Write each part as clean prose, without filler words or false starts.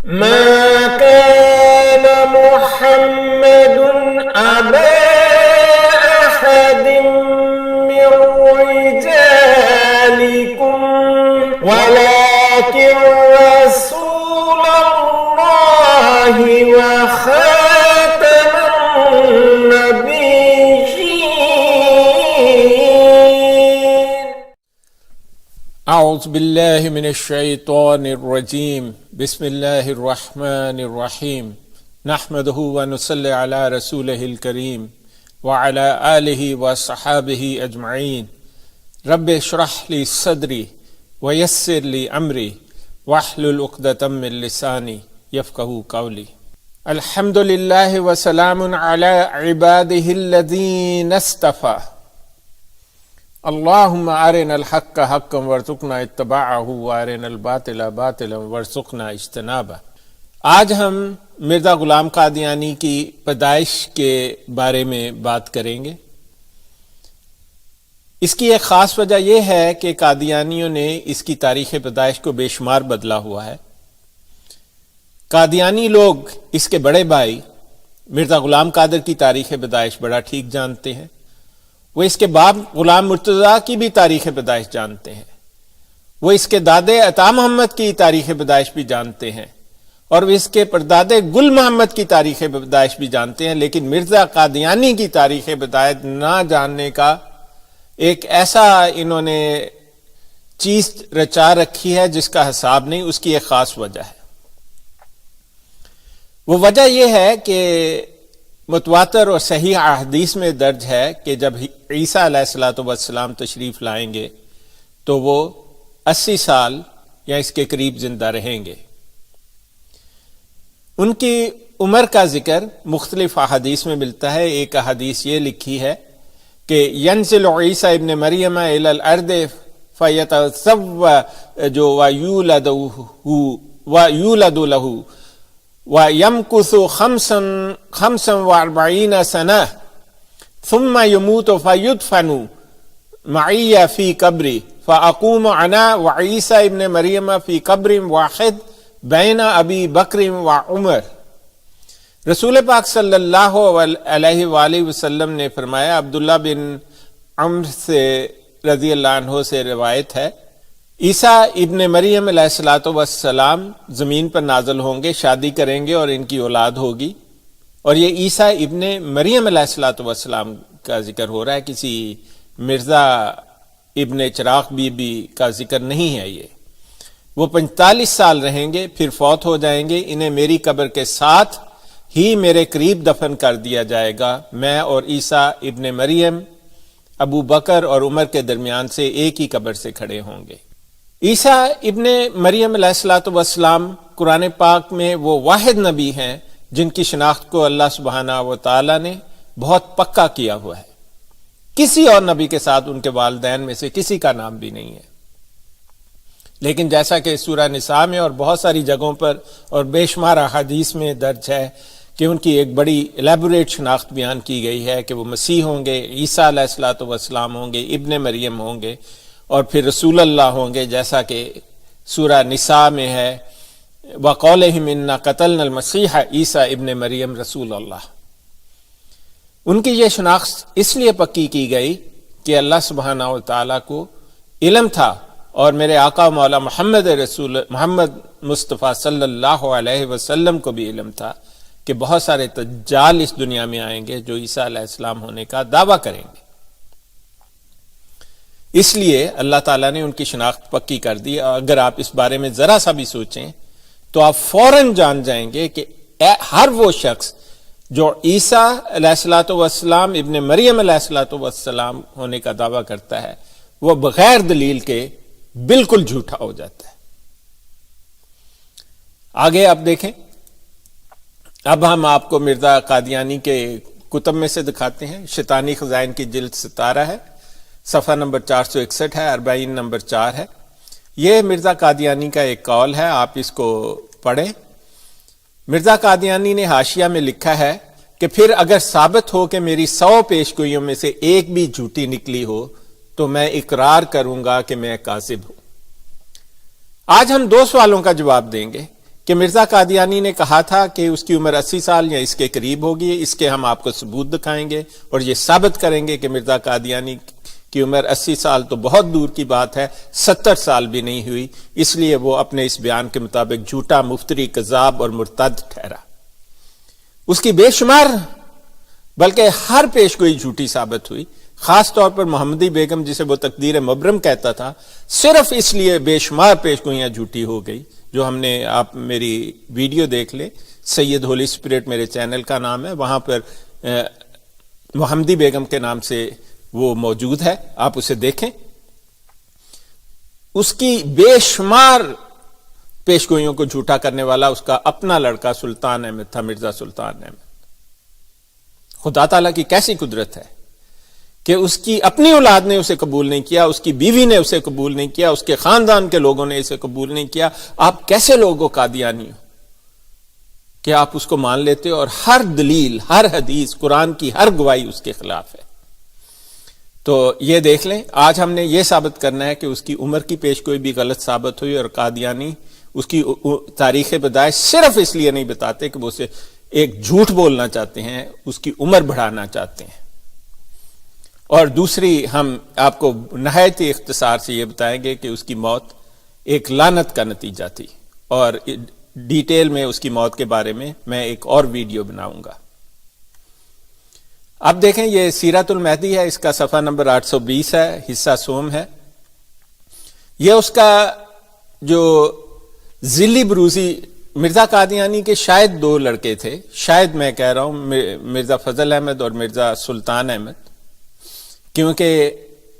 ما كان محمد أبا أحد من رجالكم ولكن رسول الله وخاتم النبيين. اعوذ باللہ من الشیطان الرجیم بسم اللہ الرحمن الرحیم نحمدہ ونصلی علی رسولہ الکریم وعلی آلہ وصحابہ اجمعین. رب اشرح لی صدری ویسر لی امری واحلل عقدۃ من لسانی یفقہوا قولی. الحمد للہ وسلام علی عبادہ الذین اصطفیٰ. اللہم ارنا الحق حقا وارزقنا اتباعہ وارنا الباطل باطلا وارزقنا اجتنابہ. آج ہم مرزا غلام قادیانی کی پیدائش کے بارے میں بات کریں گے. اس کی ایک خاص وجہ یہ ہے کہ قادیانیوں نے اس کی تاریخ پیدائش کو بے شمار بدلا ہوا ہے. قادیانی لوگ اس کے بڑے بھائی مرزا غلام قادر کی تاریخ پیدائش بڑا ٹھیک جانتے ہیں. وہ اس کے باپ غلام مرتضیٰ کی بھی تاریخ پیدائش جانتے ہیں. وہ اس کے دادے عطا محمد کی تاریخ پیدائش بھی جانتے ہیں اور وہ اس کے پردادے گل محمد کی تاریخ پیدائش بھی جانتے ہیں. لیکن مرزا قادیانی کی تاریخ پیدائش نہ جاننے کا ایک ایسا انہوں نے چیز رچا رکھی ہے جس کا حساب نہیں. اس کی ایک خاص وجہ ہے. وہ وجہ یہ ہے کہ متواتر اور صحیح احادیث میں درج ہے کہ جب عیسیٰ علیہ السلام تشریف لائیں گے تو وہ 80 سال یا اس کے قریب زندہ رہیں گے. ان کی عمر کا ذکر مختلف احادیث میں ملتا ہے. ایک احادیث یہ لکھی ہے کہ ینزل عیسیٰ ابن مریم الی الارض فیتزوج ویولد له وَيَمْكُثُ 45 سَنَةً ثُمَّ يَمُوتُ فَيُدْفَنُ مَعِيَّ فِي قَبْرِي فَأَقُومُ أَنَا وَعِيسَى ابْنِ مَرْيَمَ فِي قَبْرٍ وَاحِدٍ بَيْنَ أَبِي بَكْرٍ وَعُمَرٍ. رسول پاک صلی اللہ علیہ وآلہ وسلم نے فرمایا, عبداللہ بن عمرو سے رضی اللہ عنہ سے روایت ہے, عیسیٰ ابن مریم علیہ السلام زمین پر نازل ہوں گے, شادی کریں گے اور ان کی اولاد ہوگی. اور یہ عیسیٰ ابن مریم علیہ السلام کا ذکر ہو رہا ہے, کسی مرزا ابن چراغ بی بی کا ذکر نہیں ہے. یہ وہ 45 سال رہیں گے, پھر فوت ہو جائیں گے. انہیں میری قبر کے ساتھ ہی میرے قریب دفن کر دیا جائے گا. میں اور عیسیٰ ابن مریم ابو بکر اور عمر کے درمیان سے ایک ہی قبر سے کھڑے ہوں گے. عیسیٰ ابن مریم علیہ السلام قرآن پاک میں وہ واحد نبی ہیں جن کی شناخت کو اللہ سبحانہ و تعالی نے بہت پکا کیا ہوا ہے. کسی اور نبی کے ساتھ ان کے والدین میں سے کسی کا نام بھی نہیں ہے. لیکن جیسا کہ سورہ نساء میں اور بہت ساری جگہوں پر اور بے شمار احادیث میں درج ہے کہ ان کی ایک بڑی الیبوریٹ شناخت بیان کی گئی ہے کہ وہ مسیح ہوں گے, عیسیٰ علیہ السلام ہوں گے, ابن مریم ہوں گے اور پھر رسول اللہ ہوں گے, جیسا کہ سورہ نساء میں ہے وَقَوْلِهِمْ إِنَّا قَتَلْنَا الْمَسِيحَ عِيسَى ابن مریم رسول اللہ. ان کی یہ شناخت اس لیے پکی کی گئی کہ اللہ سبحانہ و تعالیٰ کو علم تھا اور میرے آقا مولا محمد مصطفیٰ صلی اللہ علیہ وسلم کو بھی علم تھا کہ بہت سارے دجال اس دنیا میں آئیں گے جو عیسیٰ علیہ السلام ہونے کا دعویٰ کریں گے. اس لیے اللہ تعالیٰ نے ان کی شناخت پکی کر دی. اگر آپ اس بارے میں ذرا سا بھی سوچیں تو آپ فوراً جان جائیں گے کہ ہر وہ شخص جو عیسیٰ علیہ السلام ابن مریم علیہ السلام ہونے کا دعویٰ کرتا ہے وہ بغیر دلیل کے بالکل جھوٹا ہو جاتا ہے. آگے آپ دیکھیں. اب ہم آپ کو مرزا قادیانی کے کتب میں سے دکھاتے ہیں. شیطانی خزائن کی جلد 17 ہے, صفحہ نمبر 461 ہے, 40 نمبر 4 ہے. یہ مرزا قادیانی کا ایک قول ہے, آپ اس کو پڑھیں. مرزا قادیانی نے حاشیہ میں لکھا ہے کہ پھر اگر ثابت ہو کہ میری 100 پیشگوئیوں میں سے ایک بھی جھوٹی نکلی ہو تو میں اقرار کروں گا کہ میں کاذب ہوں. آج ہم 2 سوالوں کا جواب دیں گے. کہ مرزا قادیانی نے کہا تھا کہ اس کی عمر 80 سال یا اس کے قریب ہوگی. اس کے ہم آپ کو ثبوت دکھائیں گے اور یہ ثابت کریں گے کہ مرزا قادیانی کی عمر 80 سال تو بہت دور کی بات ہے، 70 سال بھی نہیں ہوئی. اس لیے وہ اپنے اس بیان کے مطابق جھوٹا، مفتری، کذاب اور مرتد ٹھہرا. اس کی بے شمار بلکہ ہر پیشگوئی جھوٹی ثابت ہوئی. خاص طور پر محمدی بیگم، جسے وہ تقدیر مبرم کہتا تھا، صرف اس لیے بے شمار پیشگوئیاں جھوٹی ہو گئی. جو ہم نے، آپ میری ویڈیو دیکھ لیں، سید ہولی اسپرٹ میرے چینل کا نام ہے، وہاں پر محمدی بیگم کے نام سے وہ موجود ہے، آپ اسے دیکھیں. اس کی بے شمار پیشگوئیوں کو جھوٹا کرنے والا اس کا اپنا لڑکا سلطان احمد تھا، مرزا سلطان احمد. خدا تعالیٰ کی کیسی قدرت ہے کہ اس کی اپنی اولاد نے اسے قبول نہیں کیا، اس کی بیوی نے اسے قبول نہیں کیا، اس کے خاندان کے لوگوں نے اسے قبول نہیں کیا. آپ کیسے لوگ ہو قادیانی ہو کہ آپ اس کو مان لیتے ہو اور ہر دلیل، ہر حدیث، قرآن کی ہر گواہی اس کے خلاف ہے. تو یہ دیکھ لیں، آج ہم نے یہ ثابت کرنا ہے کہ اس کی عمر کی پیشگوئی بھی غلط ثابت ہوئی، اور قادیانی اس کی تاریخ پیدائش صرف اس لیے نہیں بتاتے کہ وہ اسے ایک جھوٹ بولنا چاہتے ہیں، اس کی عمر بڑھانا چاہتے ہیں. اور دوسری، ہم آپ کو نہایت ہی اختصار سے یہ بتائیں گے کہ اس کی موت ایک لعنت کا نتیجہ تھی، اور ڈیٹیل میں اس کی موت کے بارے میں ایک اور ویڈیو بناؤں گا. اب دیکھیں، یہ سیرت المہدی ہے، اس کا صفحہ نمبر 820 ہے، حصہ سوم ہے. یہ اس کا جو ذلی بروزی، مرزا قادیانی کے شاید 2 لڑکے تھے، شاید میں کہہ رہا ہوں، مرزا فضل احمد اور مرزا سلطان احمد، کیونکہ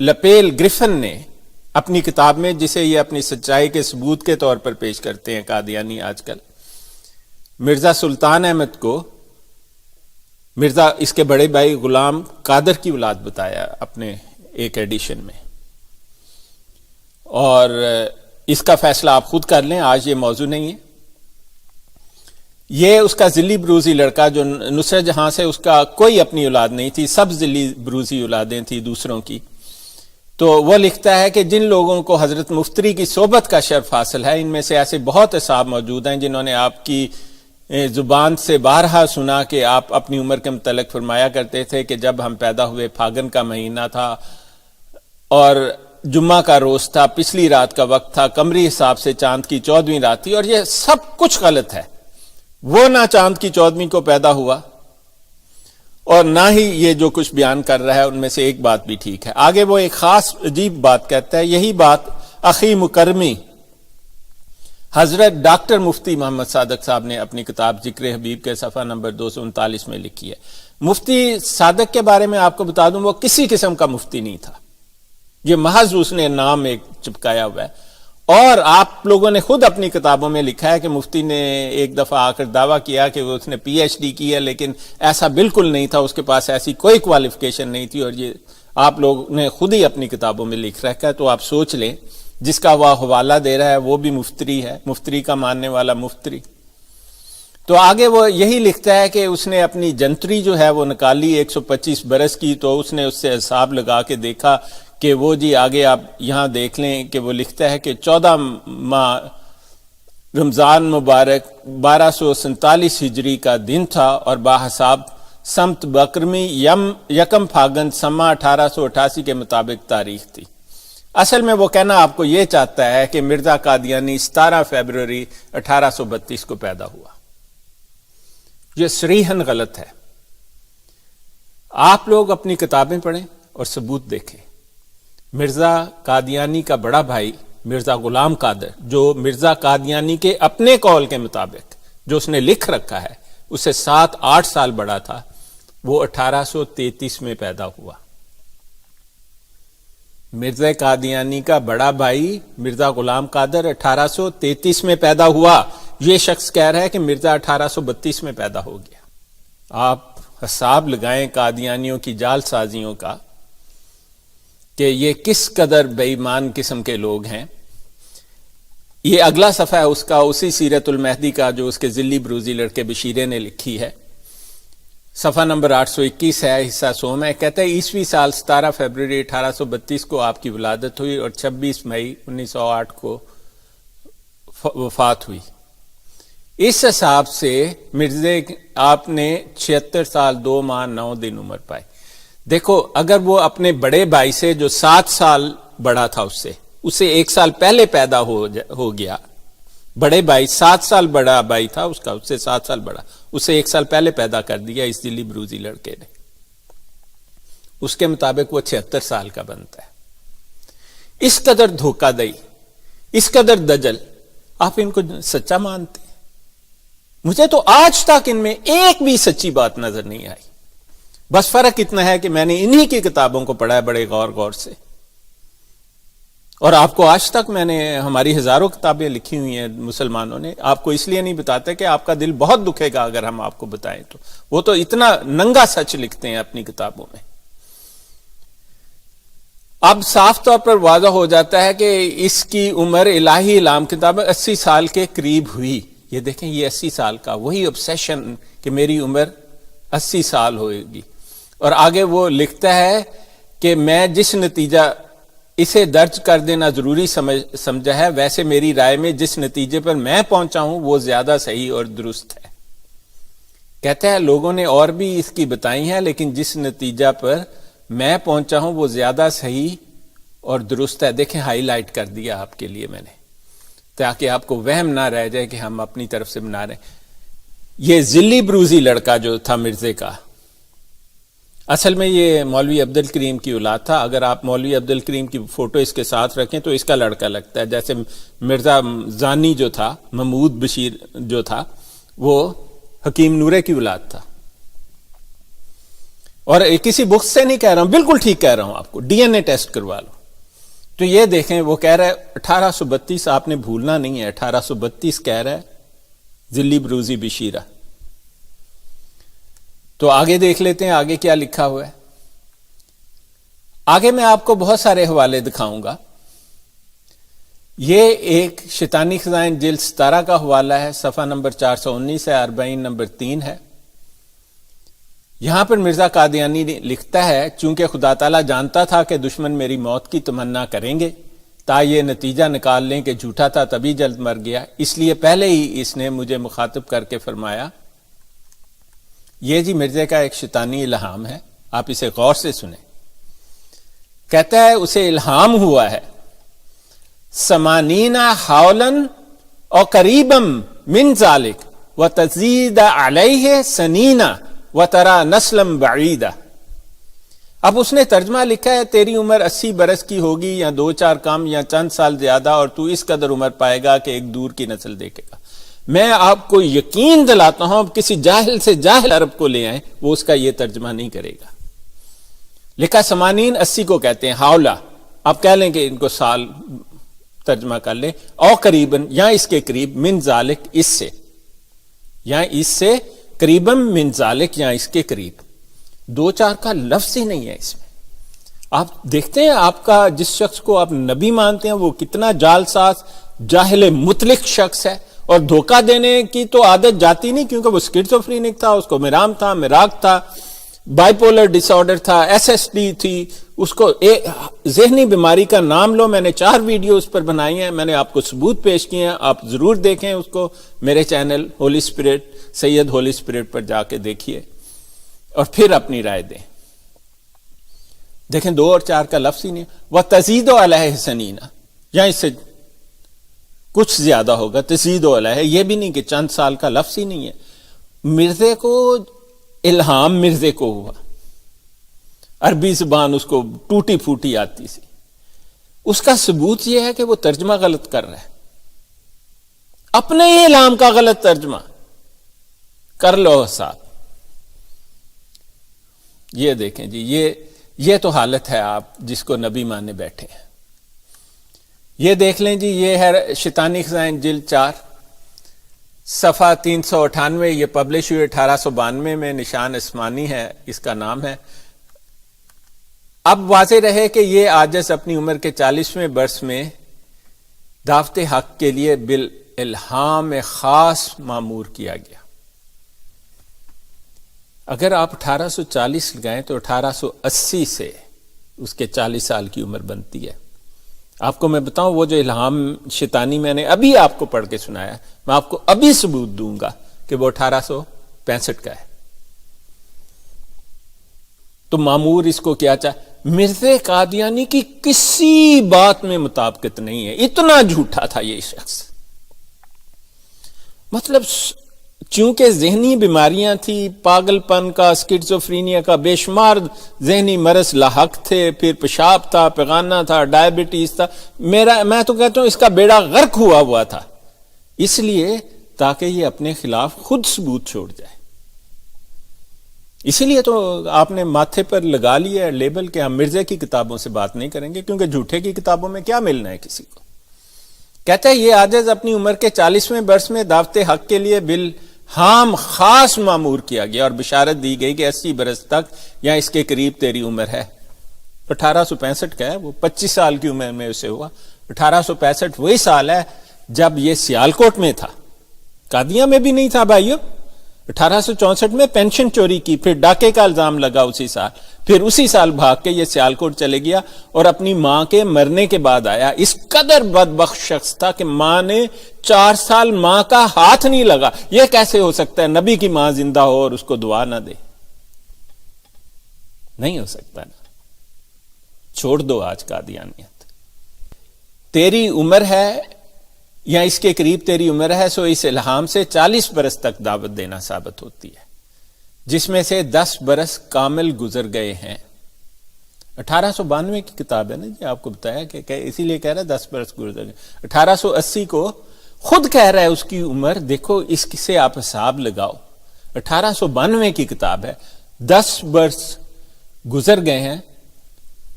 لپیل گرفن نے اپنی کتاب میں، جسے یہ اپنی سچائی کے ثبوت کے طور پر پیش کرتے ہیں قادیانی آج کل، مرزا سلطان احمد کو مرزا اس کے بڑے بھائی غلام قادر کی اولاد بتایا اپنے ایک ایڈیشن میں. اور اس کا فیصلہ آپ خود کر لیں، آج یہ موضوع نہیں ہے. یہ اس کا ذلی بروزی لڑکا جو نصرت جہاں سے، اس کا کوئی اپنی اولاد نہیں تھی، سب ذلی بروزی اولادیں تھیں دوسروں کی. تو وہ لکھتا ہے کہ جن لوگوں کو حضرت مفتری کی صحبت کا شرف حاصل ہے، ان میں سے ایسے بہت اصحاب موجود ہیں جنہوں نے آپ کی زبان سے بارہا سنا کہ آپ اپنی عمر کے متعلق فرمایا کرتے تھے کہ جب ہم پیدا ہوئے پھاگن کا مہینہ تھا اور جمعہ کا روز تھا، پچھلی رات کا وقت تھا، قمری حساب سے چاند کی 14ویں رات تھی. اور یہ سب کچھ غلط ہے. وہ نہ چاند کی 14ویں کو پیدا ہوا اور نہ ہی یہ جو کچھ بیان کر رہا ہے ان میں سے ایک بات بھی ٹھیک ہے. آگے وہ ایک خاص عجیب بات کہتا ہے. یہی بات اخی مکرمی حضرت ڈاکٹر مفتی محمد صادق صاحب نے اپنی کتاب ذکر حبیب کے صفحہ نمبر 239 میں لکھی ہے. مفتی صادق کے بارے میں آپ کو بتا دوں، وہ کسی قسم کا مفتی نہیں تھا، یہ محض اس نے نام ایک چپکایا ہوا ہے. اور آپ لوگوں نے خود اپنی کتابوں میں لکھا ہے کہ مفتی نے ایک دفعہ آ کر دعویٰ کیا کہ اس نے پی ایچ ڈی کی ہے، لیکن ایسا بالکل نہیں تھا، اس کے پاس ایسی کوئی کوالیفیکیشن نہیں تھی. اور یہ آپ لوگ نے خود ہی اپنی کتابوں میں لکھ رکھا ہے. تو آپ سوچ لیں، جس کا وہ حوالہ دے رہا ہے وہ بھی مفتری ہے، مفتری کا ماننے والا مفتری. تو آگے وہ یہی لکھتا ہے کہ اس نے اپنی جنتری جو ہے وہ نکالی 125 برس کی. تو اس نے اس سے حساب لگا کے دیکھا کہ وہ جی، آگے آپ یہاں دیکھ لیں کہ وہ لکھتا ہے کہ 14 ماہ رمضان مبارک 1247 ہجری کا دن تھا اور باحساب سمت بکرمی یکم پھاگن سما 1888 کے مطابق تاریخ تھی. اصل میں وہ کہنا آپ کو یہ چاہتا ہے کہ مرزا قادیانی 17 فیبروری 1832 کو پیدا ہوا. یہ صریحاً غلط ہے. آپ لوگ اپنی کتابیں پڑھیں اور ثبوت دیکھیں. مرزا قادیانی کا بڑا بھائی مرزا غلام قادر، جو مرزا قادیانی کے اپنے قول کے مطابق جو اس نے لکھ رکھا ہے، اس سے 7-8 سال بڑا تھا، وہ 1833 میں پیدا ہوا. مرزا قادیانی کا بڑا بھائی مرزا غلام قادر 1833 میں پیدا ہوا. یہ شخص کہہ رہا ہے کہ مرزا 1832 میں پیدا ہو گیا. آپ حساب لگائیں قادیانیوں کی جال سازیوں کا کہ یہ کس قدر بے ایمان قسم کے لوگ ہیں. یہ اگلا صفحہ ہے اس کا، اسی سیرت المہدی کا، جو اس کے ذلی بروزی لڑکے بشیرے نے لکھی ہے. صفحہ نمبر 821 ہے، حصہ سوم ہے. کہتا ہے عیسوی سال 17 فیبروری 1832 کو آپ کی ولادت ہوئی اور 26 مئی 1908 کو وفات ہوئی. اس حساب سے مرزے آپ نے 76 سال 2 ماہ 9 دن عمر پائی. دیکھو اگر وہ اپنے بڑے بھائی سے جو 7 سال بڑا تھا اسے 1 سال پہلے پیدا ہو گیا، بڑے بھائی 7 سال بڑا بھائی تھا اس کا، اس سے 7 سال بڑا، اسے 1 سال پہلے پیدا کر دیا اس ذلی بروزی لڑکے نے، اس کے مطابق وہ 76 سال کا بنتا ہے. اس قدر دھوکہ دہی، اس قدر دجل، آپ ان کو سچا مانتے ہیں؟ مجھے تو آج تک ان میں ایک بھی سچی بات نظر نہیں آئی. بس فرق اتنا ہے کہ میں نے انہی کی کتابوں کو پڑھا ہے بڑے غور سے، اور آپ کو آج تک میں نے ہماری ہزاروں کتابیں لکھی ہوئی ہیں مسلمانوں نے، آپ کو اس لیے نہیں بتاتے کہ آپ کا دل بہت دکھے گا اگر ہم آپ کو بتائیں تو. وہ تو اتنا ننگا سچ لکھتے ہیں اپنی کتابوں میں. اب صاف طور پر واضح ہو جاتا ہے کہ اس کی عمر الہی اعلام کتاب 80 سال کے قریب ہوئی. یہ دیکھیں، یہ 80 سال کا وہی obsession کہ میری عمر 80 سال ہوئے گی. اور آگے وہ لکھتا ہے کہ میں جس نتیجہ اسے درج کر دینا ضروری سمجھا ہے، ویسے میری رائے میں جس نتیجے پر میں پہنچا ہوں وہ زیادہ صحیح اور درست ہے. کہتا ہے لوگوں نے اور بھی اس کی بتائی ہیں، لیکن جس نتیجہ پر میں پہنچا ہوں وہ زیادہ صحیح اور درست ہے. دیکھیں ہائی لائٹ کر دیا آپ کے لیے میں نے، تاکہ آپ کو وہم نہ رہ جائے کہ ہم اپنی طرف سے بنا رہے ہیں. یہ ذلی بروزی لڑکا جو تھا مرزے کا، اصل میں یہ مولوی عبد الکریم کی اولاد تھا. اگر آپ مولوی عبد الکریم کی فوٹو اس کے ساتھ رکھیں تو اس کا لڑکا لگتا ہے. جیسے مرزا زانی جو تھا، محمود بشیر جو تھا، وہ حکیم نورے کی اولاد تھا. اور کسی بک سے نہیں کہہ رہا ہوں، بالکل ٹھیک کہہ رہا ہوں، آپ کو ڈی این اے ٹیسٹ کروا لو. تو یہ دیکھیں وہ کہہ رہا ہے 1832، آپ نے بھولنا نہیں ہے 1832 کہہ رہا ہے ذلی بروزی بشیرہ. تو آگے دیکھ لیتے ہیں آگے کیا لکھا ہوا ہے. آگے میں آپ کو بہت سارے حوالے دکھاؤں گا. یہ ایک شیطانی خزائن جلد 17 کا حوالہ ہے، صفحہ نمبر 419 ہے، 40 نمبر 3 ہے. یہاں پر مرزا قادیانی لکھتا ہے چونکہ خدا تعالیٰ جانتا تھا کہ دشمن میری موت کی تمنا کریں گے، تا یہ نتیجہ نکال لیں کہ جھوٹا تھا تبھی جلد مر گیا، اس لیے پہلے ہی اس نے مجھے مخاطب کر کے فرمایا. یہ جی مرزے کا ایک شیطانی الہام ہے، آپ اسے غور سے سنیں. کہتا ہے اسے الہام ہوا ہے 80 حولاً اور قریباً من ذالک وتزید علیہ سنینا وترا نسلم بعیدہ. اب اس نے ترجمہ لکھا ہے تیری عمر 80 برس کی ہوگی، یا 2-4 کم، یا چند سال زیادہ، اور تو اس قدر عمر پائے گا کہ ایک دور کی نسل دیکھے گا. میں آپ کو یقین دلاتا ہوں کسی جاہل سے جاہل عرب کو لے آئیں وہ اس کا یہ ترجمہ نہیں کرے گا. لکھا 80 کو کہتے ہیں حولا، آپ کہہ لیں کہ ان کو سال ترجمہ کر لیں، او قریباً یا اس کے قریب، من ذالک اس سے، یا اس سے قریباً من ذالک یا اس کے قریب. 2-4 کا لفظ ہی نہیں ہے اس میں. آپ دیکھتے ہیں آپ کا جس شخص کو آپ نبی مانتے ہیں وہ کتنا جال ساز جاہل مطلق شخص ہے، اور دھوکہ دینے کی تو عادت جاتی نہیں، کیونکہ وہ سکیزوفرینک تھا، اس کو مرام تھا، مراق تھا، بائی پولر ڈس آرڈر تھا، ایس ایس ڈی تھی، اس کو ذہنی بیماری کا نام لو. میں نے 4 ویڈیو اس پر بنائی ہیں، میں نے آپ کو ثبوت پیش کیے ہیں، آپ ضرور دیکھیں اس کو میرے چینل ہولی اسپرٹ سید ہولی اسپرٹ پر جا کے دیکھیے اور پھر اپنی رائے دیں. دیکھیں 2 اور 4 کا لفظ ہی نہیں. وَتَزِيدُ عَلَيْهِ سَنِينَ، یا اس سے کچھ زیادہ ہوگا. تزید علیہ، یہ بھی نہیں کہ چند سال کا لفظ ہی نہیں ہے. مرزے کو الہام مرزے کو ہوا، عربی زبان اس کو ٹوٹی پھوٹی آتی سی. اس کا ثبوت یہ ہے کہ وہ ترجمہ غلط کر رہا ہے، اپنے ہی الہام کا غلط ترجمہ کر لو ساتھ. یہ دیکھیں جی، یہ تو حالت ہے آپ جس کو نبی ماننے بیٹھے ہیں. یہ دیکھ لیں جی، یہ ہے شیطانی خزائن جلد 4 صفحہ 398. یہ پبلش ہوئی 1892 میں، نشان عثمانی ہے اس کا نام ہے. اب واضح رہے کہ یہ عاجز اپنی عمر کے 40ویں برس میں دعوت حق کے لیے بالالہام خاص مامور کیا گیا. اگر آپ 1840 لگائیں تو 1880 سے اس کے 40 سال کی عمر بنتی ہے. آپ کو میں بتاؤں وہ جو الہام شیطانی میں نے ابھی آپ کو پڑھ کے سنایا، میں آپ کو ابھی ثبوت دوں گا کہ وہ 1865 کا ہے۔ تو مامور اس کو کیا چاہے، مرزا قادیانی کی کسی بات میں مطابقت نہیں ہے، اتنا جھوٹا تھا یہ شخص۔ مطلب چونکہ ذہنی بیماریاں تھی، پاگل پن کا، اسکیزوفرینیا کا، بے شمار ذہنی مرض لاحق تھے، پھر پیشاب تھا، پیغانہ تھا، ڈائبٹیز تھا، میں تو کہتا ہوں اس کا بیڑا غرق ہوا تھا، اس لیے تاکہ یہ اپنے خلاف خود ثبوت چھوڑ جائے۔ اسی لیے تو آپ نے ماتھے پر لگا لیا ہے لیبل کہ ہم مرزا کی کتابوں سے بات نہیں کریں گے، کیونکہ جھوٹے کی کتابوں میں کیا ملنا ہے کسی کو۔ کہتا ہے یہ عاجز اپنی عمر کے 40ویں برس میں دعوت حق کے لیے بالہام خاص مامور کیا گیا اور بشارت دی گئی کہ 80 برس تک یا اس کے قریب تیری عمر ہے۔ 1865 کا ہے، وہ 25 سال کی عمر میں اسے ہوا۔ 1865 وہی سال ہے جب یہ سیالکوٹ میں تھا، قادیاں میں بھی نہیں تھا بھائیو۔ 1864 میں پینشن چوری کی، پھر ڈاکے کا الزام لگا اسی سال، پھر اسی سال بھاگ کے یہ سیالکوٹ چلے گیا اور اپنی ماں کے مرنے کے بعد آیا۔ اس قدر بدبخت شخص تھا کہ ماں نے 4 سال ماں کا ہاتھ نہیں لگا۔ یہ کیسے ہو سکتا ہے نبی کی ماں زندہ ہو اور اس کو دعا نہ دے؟ نہیں ہو سکتا نا۔ چھوڑ دو آج قادیانیت۔ تیری عمر ہے یا اس کے قریب تیری عمر ہے، سو اس الہام سے 40 برس تک دعوت دینا ثابت ہوتی ہے، جس میں سے 10 برس کامل گزر گئے ہیں۔ 1892 کی کتاب ہے نا جی، آپ کو بتایا کہ اسی لیے کہہ رہا ہے 10 برس گزر گئے۔ 1880 کو خود کہہ رہا ہے اس کی عمر، دیکھو اس سے آپ حساب لگاؤ۔ 1892 کی کتاب ہے، 10 برس گزر گئے ہیں،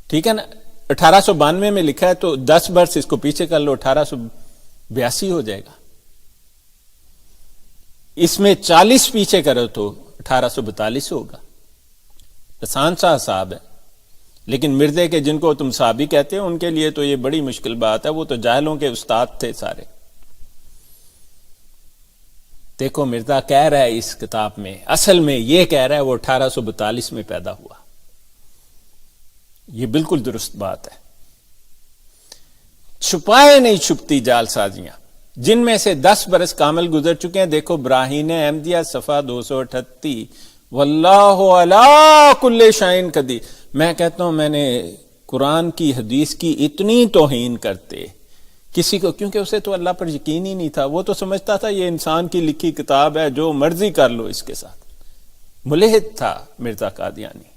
ٹھیک ہے نا۔ 1892 میں لکھا ہے تو 10 برس اس کو پیچھے کر لو، 1882 ہو جائے گا۔ اس میں 40 پیچھے کرو تو 1842 ہوگا۔ آسان سا حساب ہے، لیکن مرزے کے جن کو تم صحابی کہتے ہو ان کے لیے تو یہ بڑی مشکل بات ہے، وہ تو جاہلوں کے استاد تھے سارے۔ دیکھو مرزا کہہ رہا ہے اس کتاب میں، اصل میں یہ کہہ رہا ہے وہ 1842 میں پیدا ہوا۔ یہ بالکل درست بات ہے۔ چھپائے نہیں چھپتی جال سازیاں، جن میں سے 10 برس کامل گزر چکے ہیں۔ دیکھو براہین احمدیہ صفحہ 238، واللہ علی کل شیء قدیر۔ میں کہتا ہوں میں نے قرآن کی حدیث کی اتنی توہین کرتے کسی کو، کیونکہ اسے تو اللہ پر یقین ہی نہیں تھا، وہ تو سمجھتا تھا یہ انسان کی لکھی کتاب ہے، جو مرضی کر لو اس کے ساتھ۔ ملحد تھا مرزا قادیانی،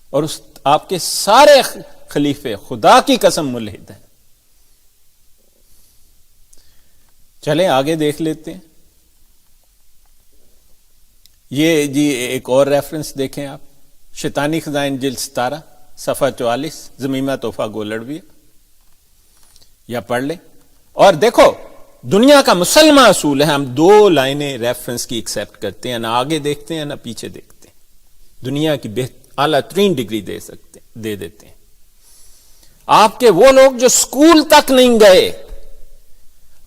اور آپ کے سارے خلیفے خدا کی قسم ملحد ہیں۔ چلیں آگے دیکھ لیتے ہیں۔ یہ جی ایک اور ریفرنس دیکھیں آپ، شیطانی خزائن جلد 17 صفحہ 44، ضمیمہ تحفہ گولڑویہ، یا پڑھ لیں۔ اور دیکھو دنیا کا مسلمہ اصول ہے، ہم 2 لائنیں ریفرنس کی ایکسیپٹ کرتے ہیں، نہ آگے دیکھتے ہیں نہ پیچھے دیکھتے ہیں، دنیا کی اعلیٰ ترین ڈگری دے دیتے ہیں۔ آپ کے وہ لوگ جو سکول تک نہیں گئے،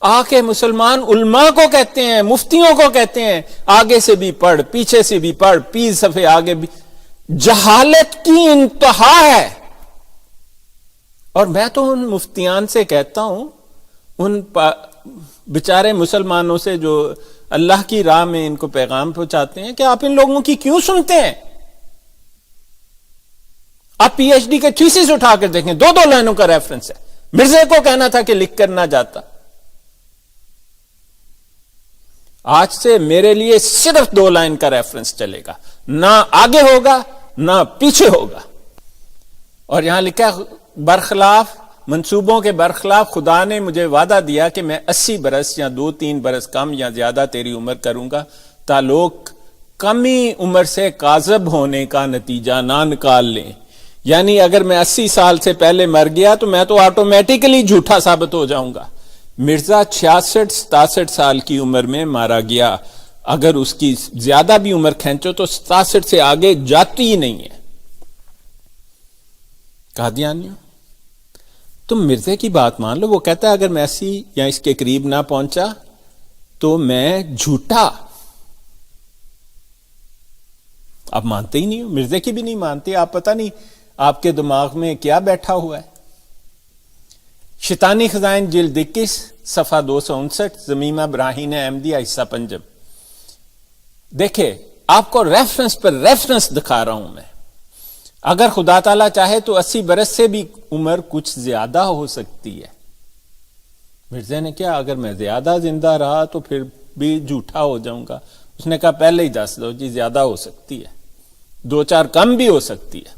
آ کے مسلمان علماء کو کہتے ہیں، مفتیوں کو کہتے ہیں آگے سے بھی پڑھ پیچھے سے بھی پڑھ، 20 صفحے آگے بھی۔ جہالت کی انتہا ہے۔ اور میں تو ان مفتیان سے کہتا ہوں، ان بیچارے مسلمانوں سے جو اللہ کی راہ میں ان کو پیغام پہنچاتے ہیں، کہ آپ ان لوگوں کی کیوں سنتے ہیں؟ آپ پی ایچ ڈی کے تھیسس اٹھا کر دیکھیں، 2 لائنوں کا ریفرنس ہے۔ مرزا کو کہنا تھا کہ لکھ کر نہ جاتا۔ آج سے میرے لیے صرف 2 لائن کا ریفرنس چلے گا، نہ آگے ہوگا نہ پیچھے ہوگا۔ اور یہاں لکھا برخلاف منصوبوں کے برخلاف خدا نے مجھے وعدہ دیا کہ میں 80 برس یا 2-3 برس کم یا زیادہ تیری عمر کروں گا، تا لوگ کمی عمر سے کاذب ہونے کا نتیجہ نہ نکال لیں۔ یعنی اگر میں 80 سال سے پہلے مر گیا تو میں تو آٹومیٹیکلی جھوٹا ثابت ہو جاؤں گا۔ مرزا 66-67 سال کی عمر میں مارا گیا، اگر اس کی زیادہ بھی عمر کھینچو تو 67 سے آگے جاتی ہی نہیں ہے۔ قادیانیوں تم مرزا کی بات مان لو، وہ کہتا ہے اگر میں 80 یا اس کے قریب نہ پہنچا تو میں جھوٹا۔ آپ مانتے ہی نہیں ہو، مرزا کی بھی نہیں مانتے، آپ پتہ نہیں آپ کے دماغ میں کیا بیٹھا ہوا ہے۔ شیطانی خزائن جلد 21 صفحہ 259، زمیمہ براہین احمدیہ حصہ پنجم۔ دیکھیں آپ کو ریفرنس پر ریفرنس دکھا رہا ہوں میں۔ اگر خدا تعالیٰ چاہے تو 80 برس سے بھی عمر کچھ زیادہ ہو سکتی ہے۔ مرزا نے کیا اگر میں زیادہ زندہ رہا تو پھر بھی جھوٹا ہو جاؤں گا؟ اس نے کہا پہلے ہی دس دو جی زیادہ ہو سکتی ہے، 2-4 کم بھی ہو سکتی ہے،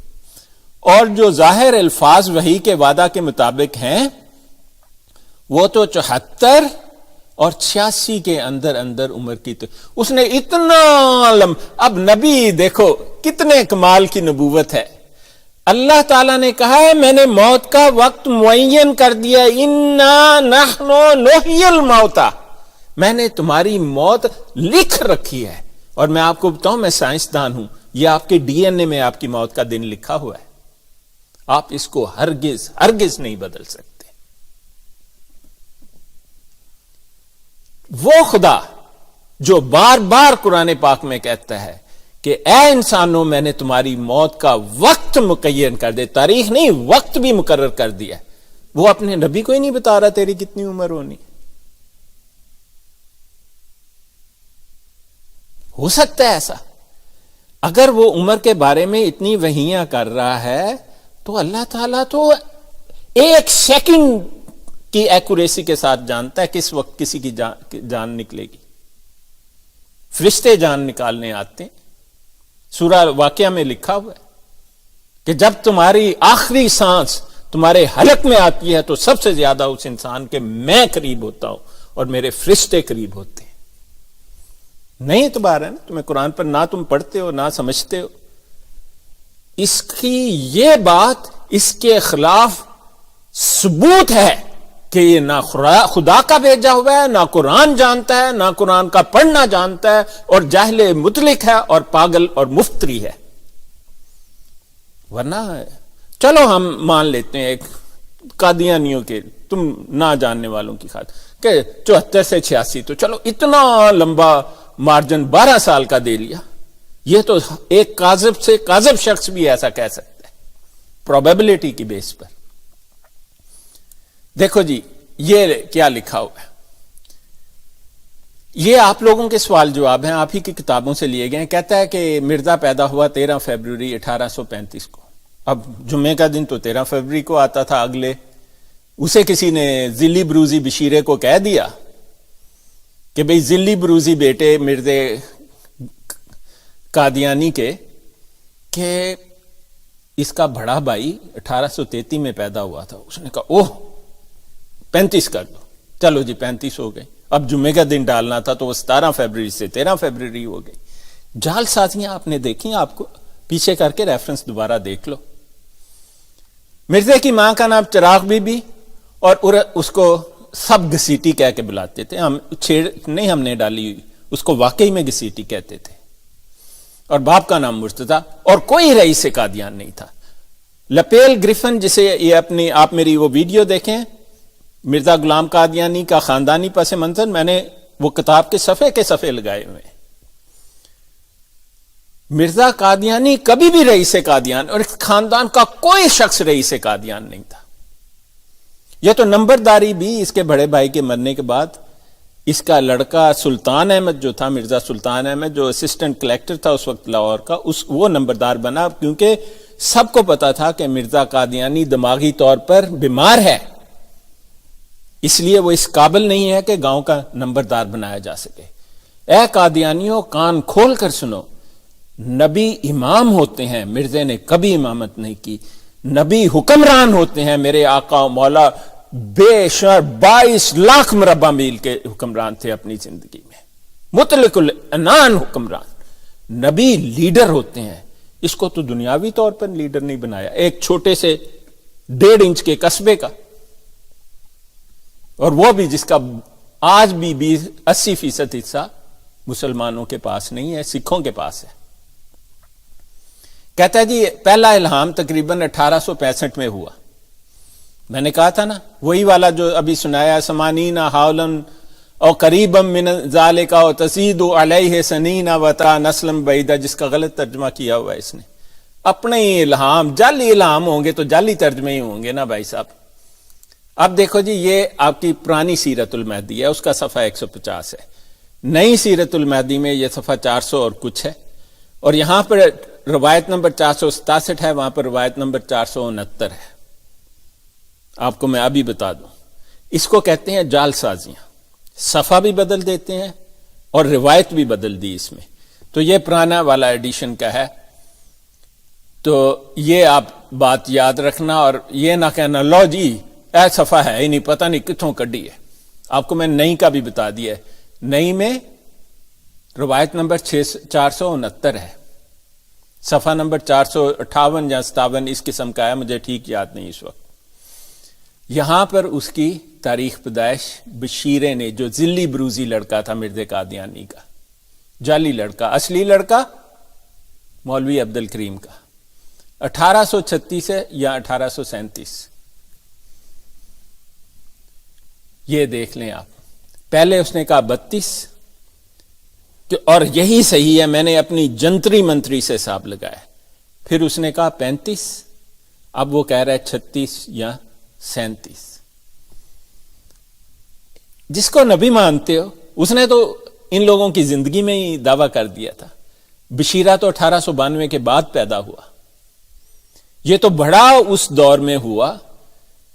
اور جو ظاہر الفاظ وحی کے وعدہ کے مطابق ہیں وہ تو 74 اور 86 کے اندر اندر عمر کی اس نے اتنا اب نبی دیکھو کتنے کمال کی نبوت ہے۔ اللہ تعالیٰ نے کہا ہے میں نے موت کا وقت معین کر دیا، اِنَّا نَحْنُ نُحْيِي الْمَوْتَى، میں نے تمہاری موت لکھ رکھی ہے۔ اور میں آپ کو بتاؤں میں سائنسدان ہوں، یہ آپ کے ڈی این اے میں آپ کی موت کا دن لکھا ہوا ہے، آپ اس کو ہرگز نہیں بدل سکتے۔ وہ خدا جو بار بار قرآن پاک میں کہتا ہے کہ اے انسانوں میں نے تمہاری موت کا وقت مقرر کر دے، تاریخ نہیں وقت بھی مقرر کر دیا، وہ اپنے نبی کو ہی نہیں بتا رہا تیری کتنی عمر ہونی۔ ہو سکتا ہے ایسا؟ اگر وہ عمر کے بارے میں اتنی وحیاں کر رہا ہے تو اللہ تعالیٰ تو 1 سیکنڈ کی ایکوریسی کے ساتھ جانتا ہے کس وقت کسی کی جان نکلے گی۔ فرشتے جان نکالنے آتے ہیں، سورہ واقعہ میں لکھا ہوا ہے کہ جب تمہاری آخری سانس تمہارے حلق میں آتی ہے تو سب سے زیادہ اس انسان کے میں قریب ہوتا ہوں اور میرے فرشتے قریب ہوتے ہیں۔ نہیں اعتبار ہے نا تمہیں قرآن پر، نہ تم پڑھتے ہو نہ سمجھتے ہو۔ اس کی یہ بات اس کے خلاف ثبوت ہے کہ یہ نہ خدا کا بھیجا ہوا ہے، نہ قرآن جانتا ہے، نہ قرآن کا پڑھنا جانتا ہے، اور جاہل مطلق ہے اور پاگل اور مفتری ہے۔ ورنہ چلو ہم مان لیتے ہیں ایک قادیانیوں کے تم نہ جاننے والوں کی خاطر کہ 74 سے 86، تو چلو اتنا لمبا مارجن 12 سال کا دے لیا، یہ تو ایک کاذب سے کاذب شخص بھی ایسا کہہ سکتا ہے پروبیبلٹی کی بیس پر۔ دیکھو جی یہ کیا لکھا ہوا ہے، یہ آپ لوگوں کے سوال جواب ہیں، آپ ہی کی کتابوں سے لیے گئے ہیں۔ کہتا ہے کہ مرزا پیدا ہوا 13 فروری 1835 کو۔ اب جمعے کا دن تو 13 فروری کو آتا تھا اگلے، اسے کسی نے ذلی بروزی بشیرے کو کہہ دیا کہ بھئی ذلی بروزی بیٹے مرزا قادیانی کے کہ اس کا بڑا بھائی 1833 میں پیدا ہوا تھا۔ اس نے کہا اوہ 35 کر دو، چلو جی 35 ہو گئی۔ اب جمعے کا دن ڈالنا تھا تو وہ 17 فروری سے 13 فروری ہو گئی۔ جعل سازیاں آپ نے دیکھی، آپ کو پیچھے کر کے ریفرنس دوبارہ دیکھ لو۔ مرزا کی ماں کا نام چراغ بی بی، اور اس کو سب گسیٹی کہہ کے بلاتے تھے، ہم چھیڑ نہیں ہم نے ڈالی ہوئی، اس کو واقعی میں گسیٹی کہتے تھے۔ اور باپ کا نام مرتضی، اور کوئی رئیس قادیان نہیں تھا۔ لپیل گریفن جسے یہ اپنی آپ میری وہ ویڈیو دیکھیں مرزا غلام قادیانی کا خاندانی پس منظر، میں نے وہ کتاب کے صفحے لگائے ہوئے ہیں۔ مرزا قادیانی کبھی بھی رئیس قادیان، اور خاندان کا کوئی شخص رئیس قادیان نہیں تھا۔ یہ تو نمبرداری بھی اس کے بڑے بھائی کے مرنے کے بعد اس کا لڑکا سلطان احمد جو تھا، مرزا سلطان احمد جو اسسٹنٹ کلیکٹر تھا اس وقت لاہور کا، وہ نمبردار بنا، کیونکہ سب کو پتا تھا کہ مرزا قادیانی دماغی طور پر بیمار ہے، اس لیے وہ اس قابل نہیں ہے کہ گاؤں کا نمبردار بنایا جا سکے۔ اے قادیانیوں کان کھول کر سنو، نبی امام ہوتے ہیں، مرزا نے کبھی امامت نہیں کی۔ نبی حکمران ہوتے ہیں، میرے آقا و مولا بے شمار 22 لاکھ مربع میل کے حکمران تھے اپنی زندگی میں، مطلق العنان حکمران۔ نبی لیڈر ہوتے ہیں، اس کو تو دنیاوی طور پر لیڈر نہیں بنایا، ایک چھوٹے سے 1.5 انچ کے قصبے کا، اور وہ بھی جس کا آج بھی 80% حصہ مسلمانوں کے پاس نہیں ہے، سکھوں کے پاس ہے۔ کہتا ہے جی پہلا الہام تقریباً 1865 میں ہوا، میں نے کہا تھا نا وہی والا جو ابھی سنایا، سمانین حولن او قریبا من ذالک او تزید علیہ سنین وترا نسلم بعیدہ، جس کا غلط ترجمہ کیا ہوا ہے اس نے۔ اپنے ہی الہام، جعلی الہام ہوں گے تو جعلی ترجمے ہی ہوں گے نا بھائی صاحب۔ اب دیکھو جی، یہ آپ کی پرانی سیرت المہدی ہے، اس کا صفحہ 150 ہے. نئی سیرت المہدی میں یہ صفحہ 400 اور کچھ ہے، اور یہاں پر روایت نمبر 467 ہے، وہاں پر روایت نمبر 469 ہے. آپ کو میں ابھی بتا دوں، اس کو کہتے ہیں جال سازیاں. صفحہ بھی بدل دیتے ہیں اور روایت بھی بدل دی اس میں. تو یہ پرانا والا ایڈیشن کا ہے. تو یہ آپ بات یاد رکھنا، اور یہ نہ کہنا لو جی اے صفحہ ہے ہی نہیں، پتہ نہیں کتوں کڈی ہے. آپ کو میں نئی کا بھی بتا دیا ہے. نئی میں روایت نمبر 469 ہے، صفحہ نمبر 458 یا 57 اس قسم کا ہے، مجھے ٹھیک یاد نہیں اس وقت. یہاں پر اس کی تاریخ پیدائش بشیرے نے، جو ذلی بروزی لڑکا تھا مرزا قادیانی کا، جعلی لڑکا، اصلی لڑکا مولوی عبد الکریم کا، 1836 ہے یا 1837. یہ دیکھ لیں آپ. پہلے اس نے کہا 32 اور یہی صحیح ہے، میں نے اپنی جنتری منتری سے حساب لگایا. پھر اس نے کہا 35، اب وہ کہہ رہا ہے 36 یا 37. جس کو نبی مانتے ہو اس نے تو ان لوگوں کی زندگی میں ہی دعویٰ کر دیا تھا. بشیرہ تو 1892 کے بعد پیدا ہوا. یہ تو بڑا اس دور میں ہوا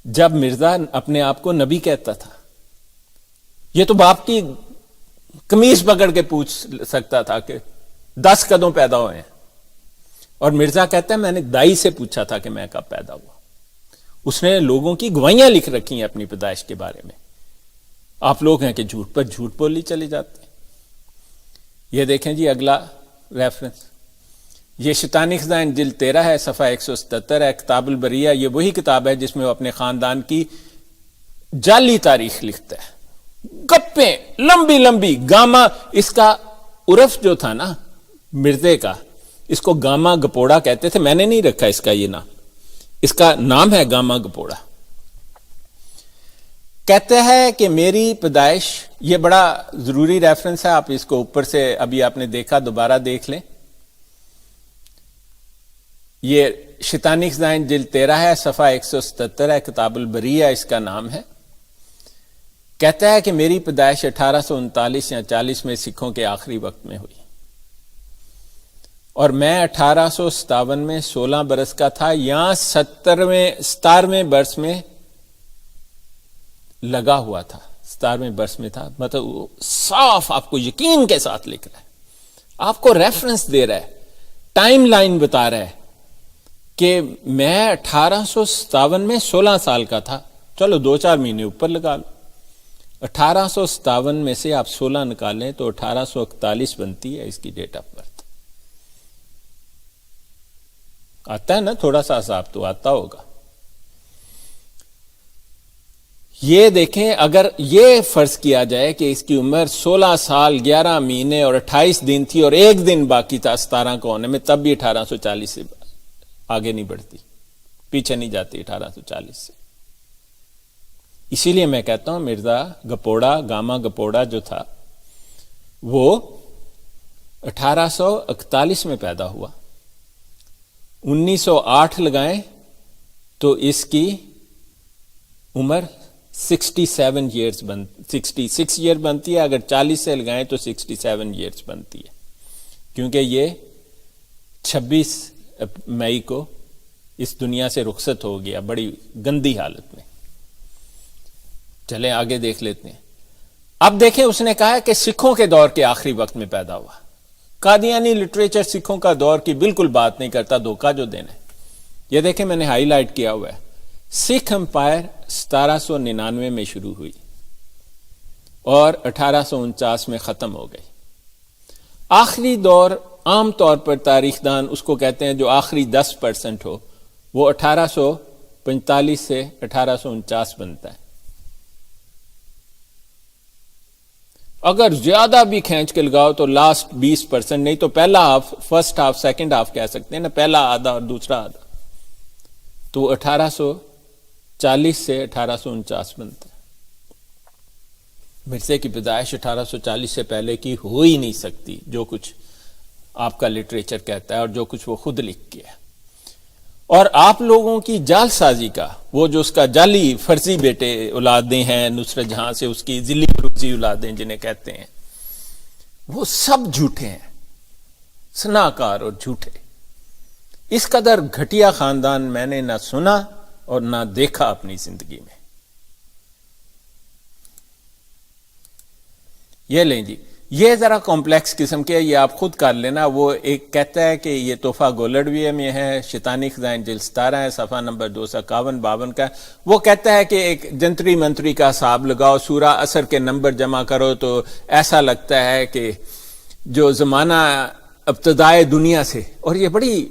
جب مرزا اپنے آپ کو نبی کہتا تھا. یہ تو باپ کی قمیص پکڑ کے پوچھ سکتا تھا کہ 10 کدوں پیدا ہوئے ہیں، اور مرزا کہتا ہے میں نے دائی سے پوچھا تھا کہ میں کب پیدا ہوا. اس نے لوگوں کی گواہیاں لکھ رکھی ہیں اپنی پیدائش کے بارے میں. آپ لوگ ہیں کہ جھوٹ پر جھوٹ بولی چلے جاتے ہیں. یہ دیکھیں جی اگلا ریفرنس، یہ شیطانی خزائن جلد 13 ہے، صفحہ 177 ہے. کتاب البریہ یہ وہی کتاب ہے جس میں وہ اپنے خاندان کی جعلی تاریخ لکھتا ہے. گپیں لمبی لمبی. گاما، اس کا عرف جو تھا نا مرزے کا، اس کو گاما گپوڑا کہتے تھے. میں نے نہیں رکھا اس کا یہ نام، اس کا نام ہے گاما گپوڑا. کہتے ہیں کہ میری پیدائش، یہ بڑا ضروری ریفرنس ہے، آپ اس کو اوپر سے ابھی آپ نے دیکھا دوبارہ دیکھ لیں. یہ شیطانی خزائن جلد 13 ہے، صفحہ 177 ہے. کتاب البریہ اس کا نام ہے. کہتا ہے کہ میری پیدائش 1839 یا 40 میں سکھوں کے آخری وقت میں ہوئی، اور میں 1857 میں 16 برس کا تھا، یا 17ویں برس میں لگا ہوا تھا. 17ویں برس میں تھا. مطلب وہ صاف آپ کو یقین کے ساتھ لکھ رہا ہے، آپ کو ریفرنس دے رہا ہے، ٹائم لائن بتا رہا ہے کہ میں 1857 میں 16 سال کا تھا. چلو 2-4 مہینے اوپر لگا لو. 1857 میں سے آپ 16 نکالیں تو 1841 بنتی ہے اس کی ڈیٹ آف برتھ. آتا ہے نا تھوڑا سا حساب تو آتا ہوگا. یہ دیکھیں، اگر یہ فرض کیا جائے کہ اس کی عمر 16 سال 11 مہینے اور 28 دن تھی اور ایک دن باقی تھا 17 کو ہونے میں، تب بھی 1840 سے آگے نہیں بڑھتی، پیچھے نہیں جاتی 1840 سے. اسی لیے میں کہتا ہوں مرزا گپوڑا، گاما گپوڑا جو تھا وہ 1841 میں پیدا ہوا. 1908 لگائیں تو اس کی عمر 67 ایئر بنتی ہے. اگر 40 سے لگائیں تو 67 ایئرز بنتی ہے، کیونکہ یہ 26 مئی کو اس دنیا سے رخصت ہو گیا بڑی گندی حالت میں. چلیں آگے دیکھ لیتے ہیں. اب دیکھیں اس نے کہا کہ سکھوں کے دور کے آخری وقت میں پیدا ہوا. قادیانی لٹریچر سکھوں کا دور کی بالکل بات نہیں کرتا، دھوکہ جو دینا ہے. یہ دیکھیں میں نے ہائی لائٹ کیا ہوا ہے. سکھ امپائر 1799 میں شروع ہوئی اور 1849 میں ختم ہو گئی. آخری دور عام طور پر تاریخ دان اس کو کہتے ہیں جو آخری 10% ہو، وہ 1845 سے 1849 بنتا ہے. اگر زیادہ بھی کھینچ کے لگاؤ تو لاسٹ 20%، نہیں تو پہلا half, first half, second half کہہ سکتے ہیں نا، پہلا آدھا اور دوسرا آدھا، تو 1840 سے 1849 بنتا ہے. مرزے کی پیدائش 1840 سے پہلے کی ہو ہی نہیں سکتی، جو کچھ آپ کا لٹریچر کہتا ہے اور جو کچھ وہ خود لکھ کے ہے. اور آپ لوگوں کی جال سازی کا، وہ جو اس کا جعلی فرضی بیٹے اولادیں ہیں نصرت جہاں سے، اس کی ذلی فروزی اولادیں جنہیں کہتے ہیں، وہ سب جھوٹے ہیں، سناکار اور جھوٹے. اس قدر گھٹیا خاندان میں نے نہ سنا اور نہ دیکھا اپنی زندگی میں. یہ لیں جی، یہ ذرا کمپلیکس قسم کے، یہ آپ خود کر لینا. وہ ایک کہتا ہے کہ یہ تحفہ گولڈویہ میں ہے، شیطانی خزائن جلد 17 ہے، صفحہ نمبر 251-52 کا. وہ کہتا ہے کہ ایک جنتری منتری کا حساب لگاؤ، سورہ عصر کے نمبر جمع کرو تو ایسا لگتا ہے کہ جو زمانہ ابتدائے دنیا سے. اور یہ بڑی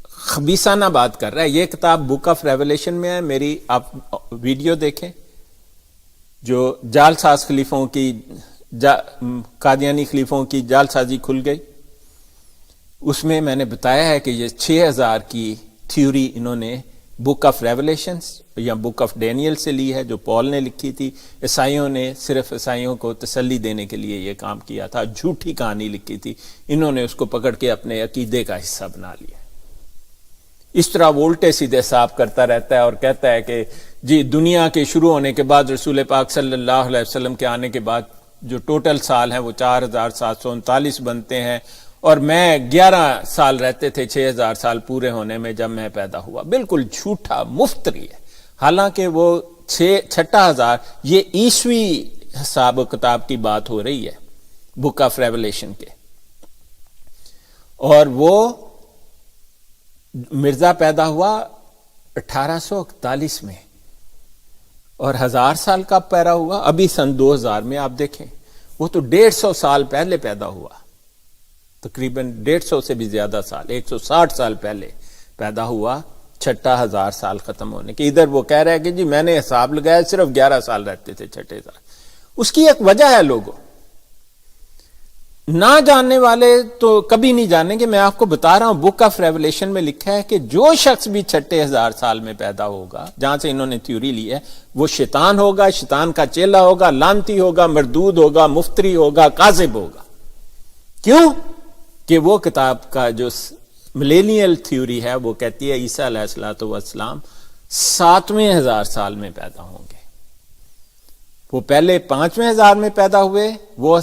خبیثانہ بات کر رہا ہے. یہ کتاب بک آف ریولیشن میں ہے، میری آپ ویڈیو دیکھیں جو جال ساز خلیفوں کی قادیانی خلیفوں کی جال سازی کھل گئی. اس میں نے بتایا ہے کہ یہ 6000 کی تھیوری انہوں نے بک آف ریولیشنز یا بک آف ڈینیل سے لی ہے، جو پال نے لکھی تھی. عیسائیوں نے صرف عیسائیوں کو تسلی دینے کے لیے یہ کام کیا تھا، جھوٹی کہانی لکھی تھی، انہوں نے اس کو پکڑ کے اپنے عقیدے کا حصہ بنا لیا. اس طرح وہ الٹے سیدھے صاف کرتا رہتا ہے اور کہتا ہے کہ جی دنیا کے شروع ہونے کے بعد رسول پاک صلی اللہ علیہ وسلم کے آنے کے بعد جو ٹوٹل سال ہیں وہ 4739 بنتے ہیں، اور میں 11 سال رہتے تھے 6000 سال پورے ہونے میں جب میں پیدا ہوا. بالکل جھوٹا مفتری ہے. حالانکہ وہ 6000 یہ عیسوی حساب و کتاب کی بات ہو رہی ہے بک آف ریولیشن کے. اور وہ مرزا پیدا ہوا 1841 میں، اور 1000 سال کا پیدا ہوا ابھی سن 2000 میں. آپ دیکھیں وہ تو 150 سال پہلے پیدا ہوا، تقریباً 150 سے بھی زیادہ سال، 160 سال پہلے پیدا ہوا، چھٹا 1000 سال ختم ہونے کے. ادھر وہ کہہ رہا ہے کہ جی میں نے حساب لگایا صرف 11 سال رہتے تھے چھٹے سال. اس کی ایک وجہ ہے، لوگوں نہ جاننے والے تو کبھی نہیں جانیں گے. میں آپ کو بتا رہا ہوں بک آف ریولیشن میں لکھا ہے کہ جو شخص بھی چھٹے 1000 سال میں پیدا ہوگا، جہاں سے انہوں نے تھیوری لی ہے، وہ شیطان ہوگا، شیطان کا چیلا ہوگا، لعنتی ہوگا، مردود ہوگا، مفتری ہوگا، کاذب ہوگا. کیوں کہ وہ کتاب کا جو ملینیل تھیوری ہے وہ کہتی ہے عیسیٰ علیہ السلام 7ویں 1000 سال میں پیدا ہوں گے. وہ پہلے 5ویں 1000 میں پیدا ہوئے، وہ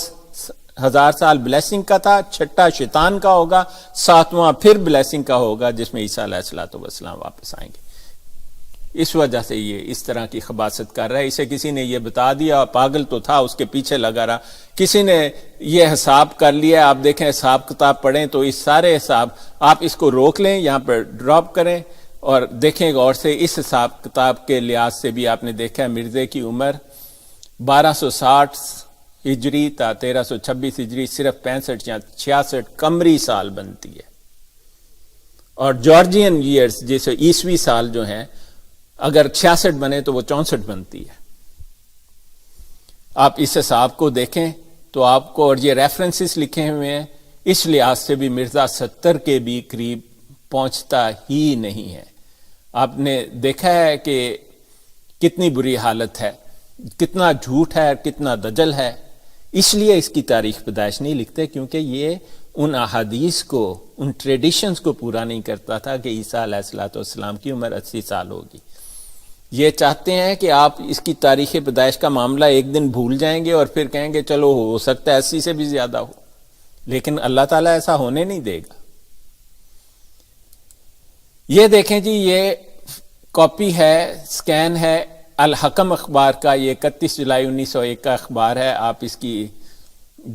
1000 سال بلیسنگ کا تھا، چھٹا شیطان کا ہوگا، 7واں پھر بلیسنگ کا ہوگا جس میں عیسیٰ علیہ السلام واپس آئیں گے. اس وجہ سے یہ اس طرح کی خباثت کر رہا ہے. اسے کسی نے یہ بتا دیا، پاگل تو تھا، اس کے پیچھے لگا رہا. کسی نے یہ حساب کر لیا. آپ دیکھیں حساب کتاب پڑھیں تو اس سارے حساب آپ اس کو روک لیں، یہاں پر ڈراپ کریں اور دیکھیں غور سے. اس حساب کتاب کے لحاظ سے بھی آپ نے دیکھا مرزے کی عمر 1260 ہجری تا 1326 ہجری صرف 65 یا 66 قمری سال بنتی ہے. اور جارجین ایئرز جیسے عیسوی سال جو ہیں اگر 66 بنے تو وہ 64 بنتی ہے. آپ اس حساب کو دیکھیں تو آپ کو، اور یہ ریفرنسز لکھے ہوئے ہیں، اس لحاظ سے بھی مرزا 70 کے بھی قریب پہنچتا ہی نہیں ہے. آپ نے دیکھا ہے کہ کتنی بری حالت ہے، کتنا جھوٹ ہے، کتنا دجل ہے. اس لیے اس کی تاریخ پیدائش نہیں لکھتے، کیونکہ یہ ان احادیث کو، ان ٹریڈیشنز کو پورا نہیں کرتا تھا کہ عیسیٰ علیہ السلام کی عمر 80 سال ہوگی. یہ چاہتے ہیں کہ آپ اس کی تاریخ پیدائش کا معاملہ ایک دن بھول جائیں گے اور پھر کہیں گے چلو ہو سکتا ہے 80 سے بھی زیادہ ہو، لیکن اللہ تعالیٰ ایسا ہونے نہیں دے گا. یہ دیکھیں جی، یہ کاپی ہے، سکین ہے الحکم اخبار کا. یہ 31 جولائی 1901 کا اخبار ہے. آپ اس کی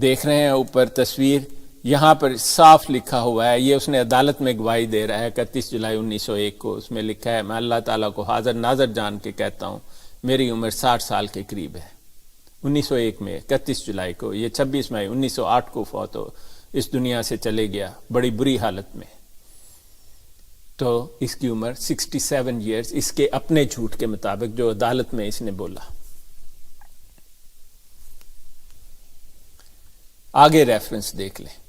دیکھ رہے ہیں اوپر تصویر، یہاں پر صاف لکھا ہوا ہے. یہ اس نے عدالت میں گواہی دے رہا ہے 31 جولائی 1901 کو. اس میں لکھا ہے میں اللہ تعالیٰ کو حاضر ناظر جان کے کہتا ہوں میری عمر 60 سال کے قریب ہے. 1901 میں 31 جولائی کو. یہ 26 مئی 1908 کو فوت ہو اس دنیا سے چلے گیا بڑی بری حالت میں. تو اس کی عمر 67 ایئرز اس کے اپنے جھوٹ کے مطابق جو عدالت میں اس نے بولا. آگے ریفرنس دیکھ لیں.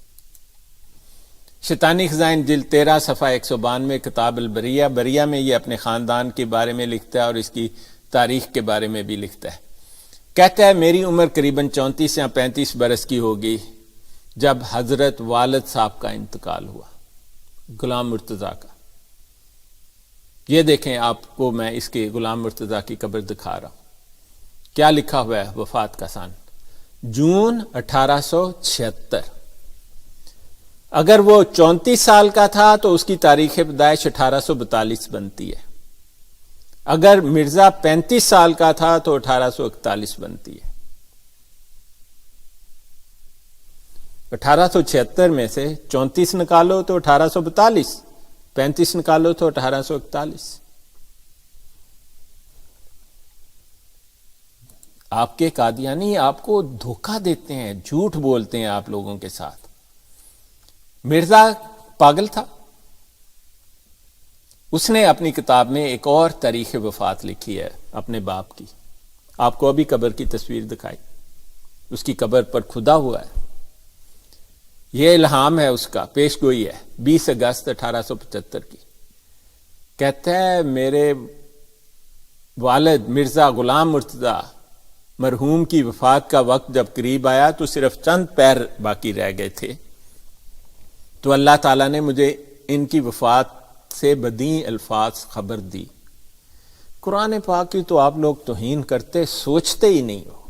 شیطانی خزائن جلد 13 صفحہ 192 کتاب البریہ. بریہ میں یہ اپنے خاندان کے بارے میں لکھتا ہے اور اس کی تاریخ کے بارے میں بھی لکھتا ہے. کہتا ہے میری عمر قریباً 34 یا 35 برس کی ہوگی جب حضرت والد صاحب کا انتقال ہوا، غلام مرتضیٰ کا. یہ دیکھیں، آپ کو میں اس کے غلام مرتضیٰ کی قبر دکھا رہا ہوں. کیا لکھا ہوا ہے وفات کا سن؟ جون 1876. اگر وہ 34 سال کا تھا تو اس کی تاریخ پیدائش 1842 بنتی ہے. اگر مرزا 35 سال کا تھا تو 1841 بنتی ہے. 1876 میں سے 34 نکالو تو 1842، 35 نکالو تو 1841. آپ کے قادیانی آپ کو دھوکہ دیتے ہیں، جھوٹ بولتے ہیں آپ لوگوں کے ساتھ. مرزا پاگل تھا. اس نے اپنی کتاب میں ایک اور تاریخ وفات لکھی ہے اپنے باپ کی. آپ کو ابھی قبر کی تصویر دکھائی، اس کی قبر پر کھدا ہوا ہے. یہ الہام ہے اس کا، پیش گوئی ہے 20 اگست 1875 کی. کہتا ہے میرے والد مرزا غلام مرتضیٰ مرحوم کی وفات کا وقت جب قریب آیا تو صرف چند پیر باقی رہ گئے تھے، تو اللہ تعالیٰ نے مجھے ان کی وفات سے بدی الفاظ خبر دی. قرآن پاک کی تو آپ لوگ توہین کرتے سوچتے ہی نہیں ہو.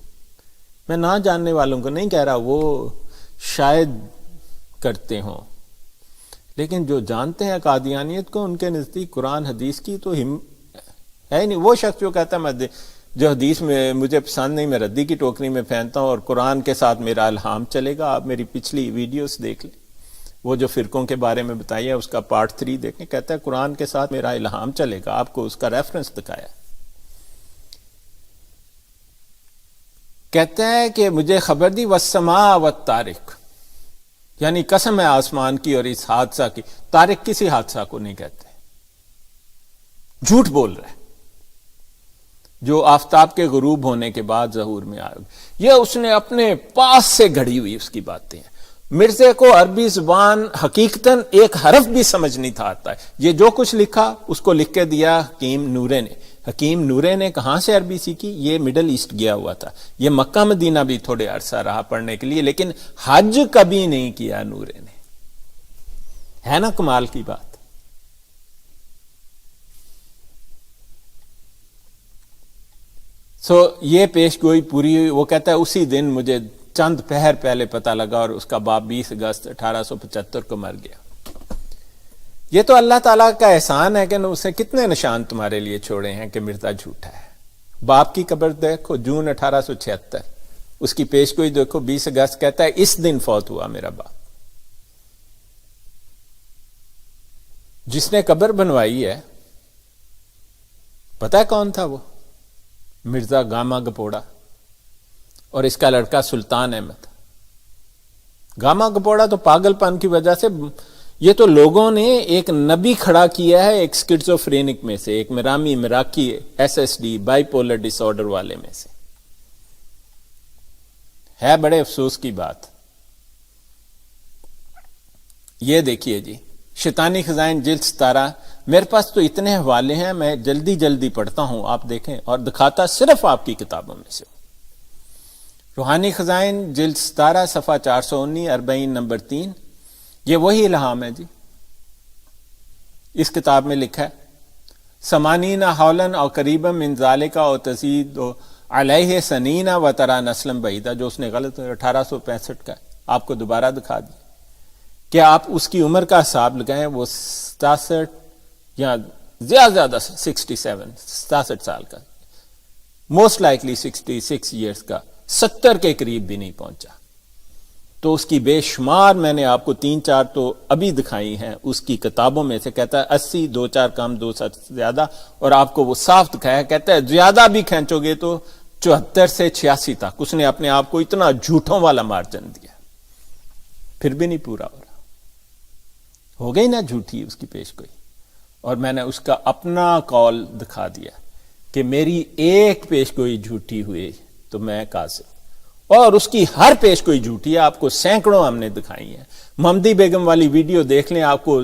میں نہ جاننے والوں کو نہیں کہہ رہا، وہ شاید کرتے ہوں، لیکن جو جانتے ہیں قادیانیت کو ان کے نزدیک قرآن حدیث کی تو ہے نہیں. وہ شخص جو کہتا ہے میں جو حدیث میں مجھے پسند نہیں میں ردی کی ٹوکری میں پھینکتا ہوں اور قرآن کے ساتھ میرا الہام چلے گا. آپ میری پچھلی ویڈیوز دیکھ لیں، وہ جو فرقوں کے بارے میں بتائی ہے اس کا پارٹ 3 دیکھیں. کہتا ہے قرآن کے ساتھ میرا الہام چلے گا. آپ کو اس کا ریفرنس دکھایا. کہتا ہے کہ مجھے خبر دی والسماء والطارق، یعنی قسم ہے آسمان کی اور اس حادثہ کی. طارق کسی حادثہ کو نہیں کہتے، جھوٹ بول رہے، جو آفتاب کے غروب ہونے کے بعد ظہور میں آئے. یہ اس نے اپنے پاس سے گھڑی ہوئی اس کی باتیں ہیں. مرزے کو عربی زبان حقیقتاً ایک حرف بھی سمجھ نہیں تھا آتا ہے. یہ جو کچھ لکھا اس کو لکھ کے دیا حکیم نورے نے. حکیم نورے نے کہاں سے عربی سیکھی؟ یہ مڈل ایسٹ گیا ہوا تھا. یہ مکہ مدینہ بھی تھوڑے عرصہ رہا پڑھنے کے لیے، لیکن حج کبھی نہیں کیا نورے نے. ہے نا کمال کی بات؟ یہ پیش گوئی پوری ہوئی. وہ کہتا ہے اسی دن مجھے چند پہر پہلے پتہ لگا اور اس کا باپ 20 اگست 1875 کو مر گیا. یہ تو اللہ تعالیٰ کا احسان ہے کہ اسے کتنے نشان تمہارے لیے چھوڑے ہیں کہ مرزا جھوٹا ہے. باپ کی قبر دیکھو، جون 1876، اس کی پیش گوئی دیکھو 20 اگست. کہتا ہے اس دن فوت ہوا میرا باپ. جس نے قبر بنوائی ہے پتہ ہے کون تھا؟ وہ مرزا گاما گپوڑا اور اس کا لڑکا سلطان احمد. گاما گپوڑا تو پاگل پن کی وجہ سے، یہ تو لوگوں نے ایک نبی کھڑا کیا ہے ایک سکیزوفرینک میں سے، ایک مراکی SSD bipolar disorder والے میں سے. ہے بڑے افسوس کی بات. یہ دیکھیے جی، شیطانی خزائن جلد 17. میرے پاس تو اتنے حوالے ہیں، میں جلدی جلدی پڑھتا ہوں، آپ دیکھیں، اور دکھاتا صرف آپ کی کتابوں میں سے. روحانی خزائن جلد 17 صفحہ 419 40 نمبر 3. یہ وہی الہام ہے جی. اس کتاب میں لکھا ہے سمانین حولن اور قریبا من ذالک اور تزید علیہ سنین و ترا نسلم بعیدہ، جو اس نے غلط 1865 کا آپ کو دوبارہ دکھا دیا. کہ آپ اس کی عمر کا حساب لگائیں، وہ 67 یا زیادہ 67 سال کا، موسٹ لائکلی 66 ایئرس کا، 70 کے قریب بھی نہیں پہنچا. تو اس کی بے شمار میں نے آپ کو 3-4 تو ابھی دکھائی ہیں اس کی کتابوں میں سے. کہتا ہے 80، 2-4 کم، 2 زیادہ، اور آپ کو وہ صاف دکھایا. کہتا ہے زیادہ بھی کھینچو گے تو 74 سے 86 تک. اس نے اپنے آپ کو اتنا جھوٹوں والا مارجن دیا، پھر بھی نہیں پورا ہو رہا. ہو گئی نا جھوٹی اس کی پیش گوئی. اور میں نے اس کا اپنا کال دکھا دیا کہ میری ایک پیش گوئی جھوٹی ہوئی تو میں قاضی، اور اس کی ہر پیش گوئی جھوٹی ہے. آپ کو سینکڑوں ہم نے دکھائی ہیں. محمدی بیگم والی ویڈیو دیکھ لیں، آپ کو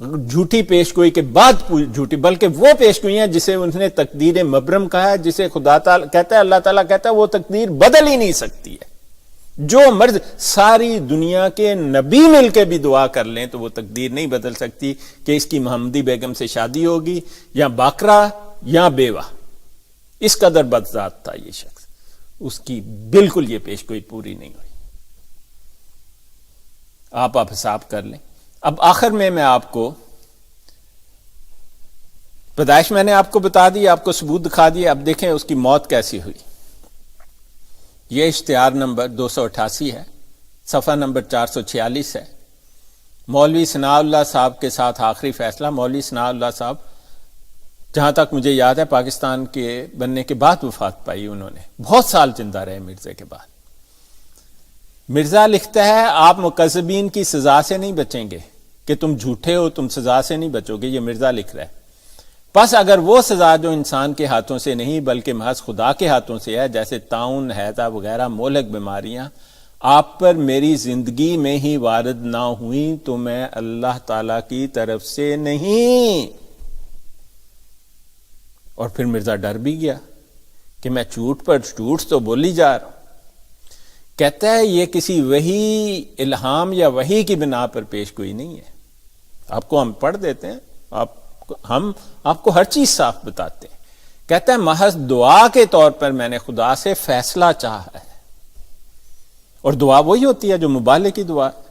جھوٹی پیش گوئی کے بعد جھوٹی، بلکہ وہ پیش گوئی ہیں جسے انہوں نے تقدیر مبرم کہا ہے، جسے خدا تعالیٰ کہتا ہے، اللہ تعالیٰ کہتا ہے وہ تقدیر بدل ہی نہیں سکتی ہے. جو مرض ساری دنیا کے نبی مل کے بھی دعا کر لیں تو وہ تقدیر نہیں بدل سکتی کہ اس کی محمدی بیگم سے شادی ہوگی یا باقرہ یا بیوہ. اس قدر بدذات تھا یہ شخص، اس کی بالکل یہ پیشگوئی پوری نہیں ہوئی. آپ حساب کر لیں. اب آخر میں آپ کو پیدائش میں نے آپ کو بتا دی، آپ کو ثبوت دکھا دیا. اب دیکھیں اس کی موت کیسی ہوئی. یہ اشتہار نمبر 288 ہے، صفحہ نمبر 446 ہے. مولوی ثناء اللہ صاحب کے ساتھ آخری فیصلہ. مولوی ثناء اللہ صاحب جہاں تک مجھے یاد ہے پاکستان کے بننے کے بعد وفات پائی انہوں نے، بہت سال زندہ رہے مرزا کے بعد. مرزا لکھتا ہے آپ مکذبین کی سزا سے نہیں بچیں گے کہ تم جھوٹے ہو، تم سزا سے نہیں بچو گے. یہ مرزا لکھ رہا ہے. بس اگر وہ سزا جو انسان کے ہاتھوں سے نہیں بلکہ محض خدا کے ہاتھوں سے ہے، جیسے طاعون، ہیضہ وغیرہ مہلک بیماریاں آپ پر میری زندگی میں ہی وارد نہ ہوئیں تو میں اللہ تعالی کی طرف سے نہیں. اور پھر مرزا ڈر بھی گیا کہ میں جھوٹ پر جھوٹ تو بولی جا رہا ہوں. کہتا ہے یہ کسی وحی الہام یا وحی کی بنا پر پیش گوئی نہیں ہے. آپ کو ہم پڑھ دیتے ہیں، ہم آپ کو ہر چیز صاف بتاتے ہیں. کہتا ہے محض دعا کے طور پر میں نے خدا سے فیصلہ چاہا ہے. اور دعا وہی ہوتی ہے جو مبالغے کی دعا ہے.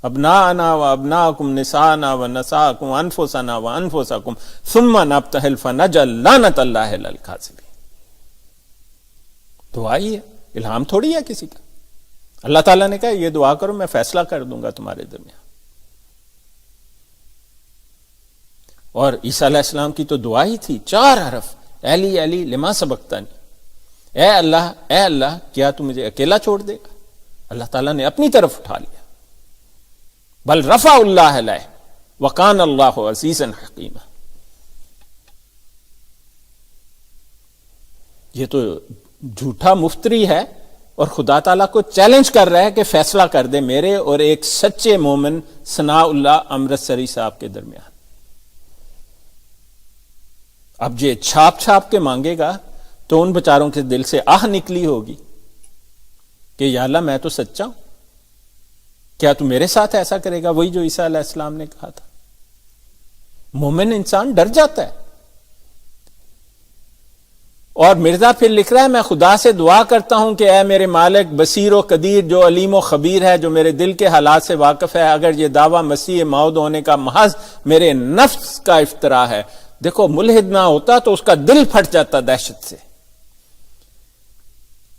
ابناءنا و ابناءکم نساءنا و نساءکم انفسنا و انفسکم ثم نبتہل فنجعل لعنۃ اللہ علی الکاذبین. دعا ہی ہے، الہام تھوڑی ہے کسی کا. اللہ تعالیٰ نے کہا یہ دعا کرو میں فیصلہ کر دوں گا تمہارے درمیان. اور عیسیٰ علیہ السلام کی تو دعا ہی تھی، 4 حرف، ایلی ایلی لما سبقتنی. اے اللہ کیا تو مجھے اکیلا چھوڑ دے گا؟ اللہ تعالیٰ نے اپنی طرف اٹھا لیا. بل رفع اللہ علیہ وکان اللہ عزیزا حکیما. یہ تو جھوٹا مفتری ہے اور خدا تعالیٰ کو چیلنج کر رہا ہے کہ فیصلہ کر دے میرے اور ایک سچے مومن ثناء اللہ امرتسری صاحب کے درمیان. اب یہ چھاپ کے مانگے گا تو ان بچاروں کے دل سے آہ نکلی ہوگی کہ یا اللہ میں تو سچا ہوں، کیا تو میرے ساتھ ایسا کرے گا؟ وہی جو عیسیٰ علیہ السلام نے کہا تھا. مومن انسان ڈر جاتا ہے. اور مرزا پھر لکھ رہا ہے میں خدا سے دعا کرتا ہوں کہ اے میرے مالک بصیر و قدیر جو علیم و خبیر ہے، جو میرے دل کے حالات سے واقف ہے، اگر یہ دعویٰ مسیح موعود ہونے کا محض میرے نفس کا افتراء ہے. دیکھو ملحد نہ ہوتا تو اس کا دل پھٹ جاتا دہشت سے.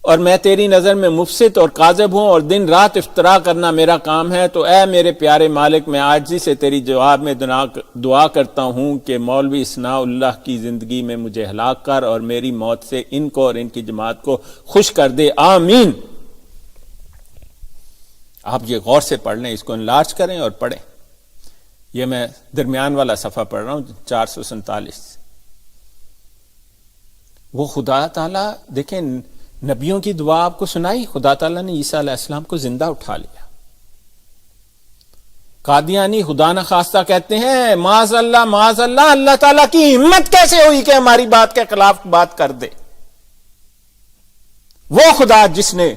اور میں تیری نظر میں مفسد اور کاذب ہوں اور دن رات افتراء کرنا میرا کام ہے، تو اے میرے پیارے مالک میں عاجزی سے تیری جواب میں دعا کرتا ہوں کہ مولوی ثناء اللہ کی زندگی میں مجھے ہلاک کر اور میری موت سے ان کو اور ان کی جماعت کو خوش کر دے، آمین. آپ یہ غور سے پڑھ لیں، اس کو انلارج کریں اور پڑھیں. یہ میں درمیان والا صفحہ پڑھ رہا ہوں 447. وہ خدا تعالیٰ دیکھیں نبیوں کی دعا آپ کو سنائی، خدا تعالیٰ نے عیسیٰ علیہ السلام کو زندہ اٹھا لیا. قادیانی خدا نخواستہ کہتے ہیں معاذ اللہ اللہ تعالیٰ کی ہمت کیسے ہوئی کہ ہماری بات کے خلاف بات کر دے. وہ خدا جس نے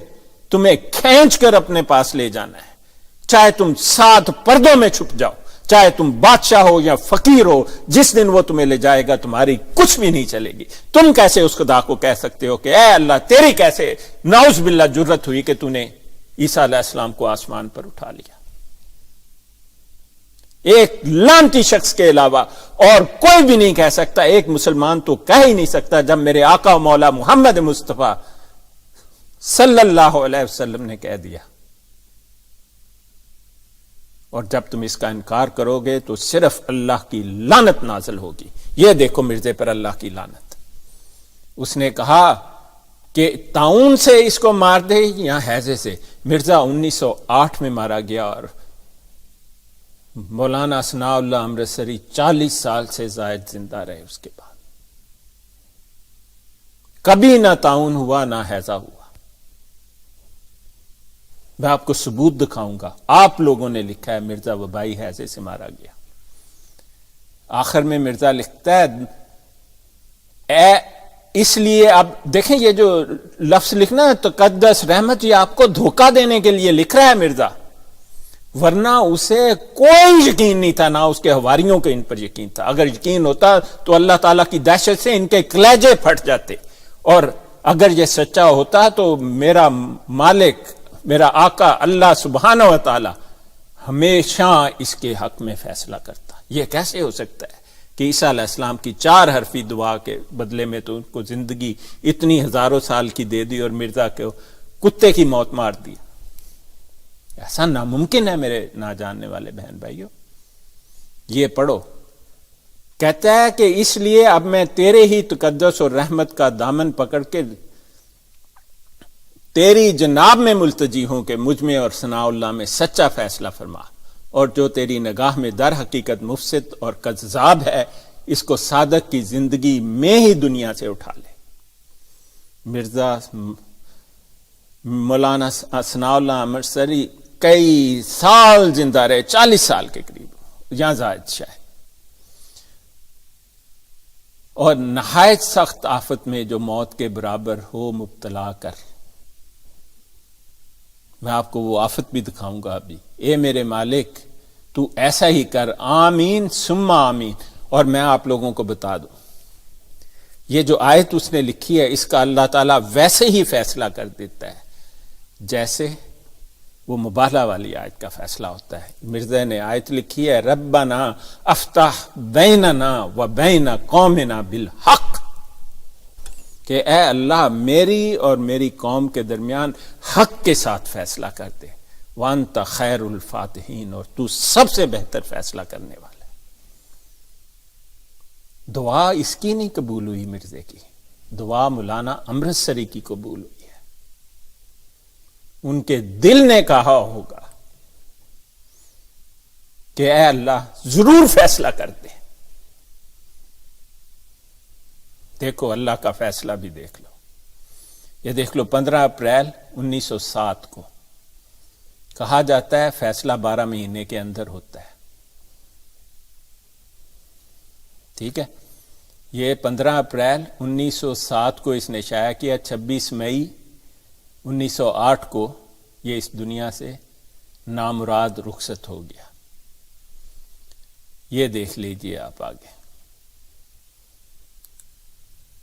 تمہیں کھینچ کر اپنے پاس لے جانا ہے، چاہے تم 7 پردوں میں چھپ جاؤ، چاہے تم بادشاہ ہو یا فقیر ہو، جس دن وہ تمہیں لے جائے گا تمہاری کچھ بھی نہیں چلے گی. تم کیسے اس خدا کو کہہ سکتے ہو کہ اے اللہ تیری کیسے نعوذ باللہ جرت ہوئی کہ تو نے عیسیٰ علیہ السلام کو آسمان پر اٹھا لیا. ایک لعنتی شخص کے علاوہ اور کوئی بھی نہیں کہہ سکتا. ایک مسلمان تو کہہ ہی نہیں سکتا جب میرے آقا و مولا محمد مصطفیٰ صلی اللہ علیہ وسلم نے کہہ دیا. اور جب تم اس کا انکار کرو گے تو صرف اللہ کی لعنت نازل ہوگی. یہ دیکھو مرزے پر اللہ کی لعنت. اس نے کہا کہ طاعون سے اس کو مار دے یا ہیضے سے. مرزا 1908 میں مارا گیا اور مولانا ثناء اللہ امرتسری 40 سال سے زائد زندہ رہے. اس کے بعد کبھی نہ طاعون ہوا نہ ہیضہ ہوا. میں آپ کو ثبوت دکھاؤں گا. آپ لوگوں نے لکھا ہے مرزا وبائی ہیضے سے مارا گیا. آخر میں مرزا لکھتا ہے اے اس لیے اب دیکھیں یہ جو لفظ لکھنا ہے تقدس رحمت، یہ آپ کو دھوکہ دینے کے لیے لکھ رہا ہے مرزا، ورنہ اسے کوئی یقین نہیں تھا، نہ اس کے حواریوں کو ان پر یقین تھا۔ اگر یقین ہوتا تو اللہ تعالیٰ کی دہشت سے ان کے کلیجے پھٹ جاتے، اور اگر یہ سچا ہوتا تو میرا مالک، میرا آقا اللہ سبحانہ و تعالی ہمیشہ اس کے حق میں فیصلہ کرتا۔ یہ کیسے ہو سکتا ہے کہ عیسیٰ علیہ السلام کی 4 حرفی دعا کے بدلے میں تو ان کو زندگی اتنی ہزاروں سال کی دے دی اور مرزا کو کتے کی موت مار دی؟ ایسا ناممکن ہے میرے نہ جاننے والے بہن بھائیوں۔ یہ پڑھو، کہتا ہے کہ اس لیے اب میں تیرے ہی تقدس اور رحمت کا دامن پکڑ کے تیری جناب میں ملتجی ہوں کہ مجھ میں اور ثناء اللہ میں سچا فیصلہ فرما، اور جو تیری نگاہ میں در حقیقت مفسد اور کذاب ہے اس کو صادق کی زندگی میں ہی دنیا سے اٹھا لے۔ مرزا مولانا ثناء اللہ امرتسری کئی سال زندہ رہے، 40 سال کے قریب، یہاں زائد شاہ، اور نہایت سخت آفت میں جو موت کے برابر ہو مبتلا کر، میں آپ کو وہ آفت بھی دکھاؤں گا ابھی۔ اے میرے مالک تو ایسا ہی کر، آمین ثم آمین۔ اور میں آپ لوگوں کو بتا دوں، یہ جو آیت اس نے لکھی ہے اس کا اللہ تعالیٰ ویسے ہی فیصلہ کر دیتا ہے جیسے وہ مبالغہ والی آیت کا فیصلہ ہوتا ہے۔ مرزا نے آیت لکھی ہے، ربنا افتح بیننا و بین قومنا بالحق، کہ اے اللہ میری اور میری قوم کے درمیان حق کے ساتھ فیصلہ کر دے، وانت خیر الفاتحین، اور تو سب سے بہتر فیصلہ کرنے والا ہے۔ دعا اس کی نہیں قبول ہوئی مرزے کی، دعا مولانا امرتسری کی قبول ہوئی ہے۔ ان کے دل نے کہا ہوگا کہ اے اللہ ضرور فیصلہ کر دے۔ دیکھو اللہ کا فیصلہ بھی دیکھ لو، یہ دیکھ لو 15 اپریل 1907 کو کہا جاتا ہے فیصلہ 12 مہینے کے اندر ہوتا ہے، ٹھیک ہے۔ یہ 15 اپریل 1907 کو اس نے شائع کیا، 26 مئی 1908 کو یہ اس دنیا سے نامراد رخصت ہو گیا۔ یہ دیکھ لیجئے آپ آگے،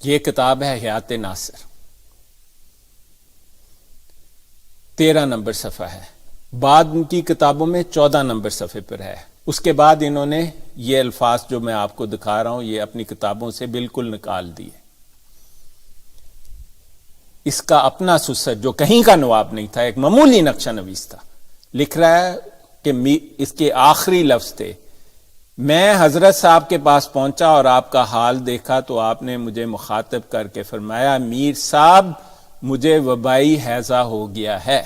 یہ کتاب ہے حیات ناصر، 13 نمبر صفحہ ہے، بعد کی کتابوں میں 14 نمبر صفحے پر ہے۔ اس کے بعد انہوں نے یہ الفاظ جو میں آپ کو دکھا رہا ہوں یہ اپنی کتابوں سے بالکل نکال دیے۔ اس کا اپنا سسر جو کہیں کا نواب نہیں تھا، ایک معمولی نقشہ نویس تھا، لکھ رہا ہے کہ اس کے آخری لفظ تھے، میں حضرت صاحب کے پاس پہنچا اور آپ کا حال دیکھا تو آپ نے مجھے مخاطب کر کے فرمایا، میر صاحب مجھے وبائی ہیضہ ہو گیا ہے۔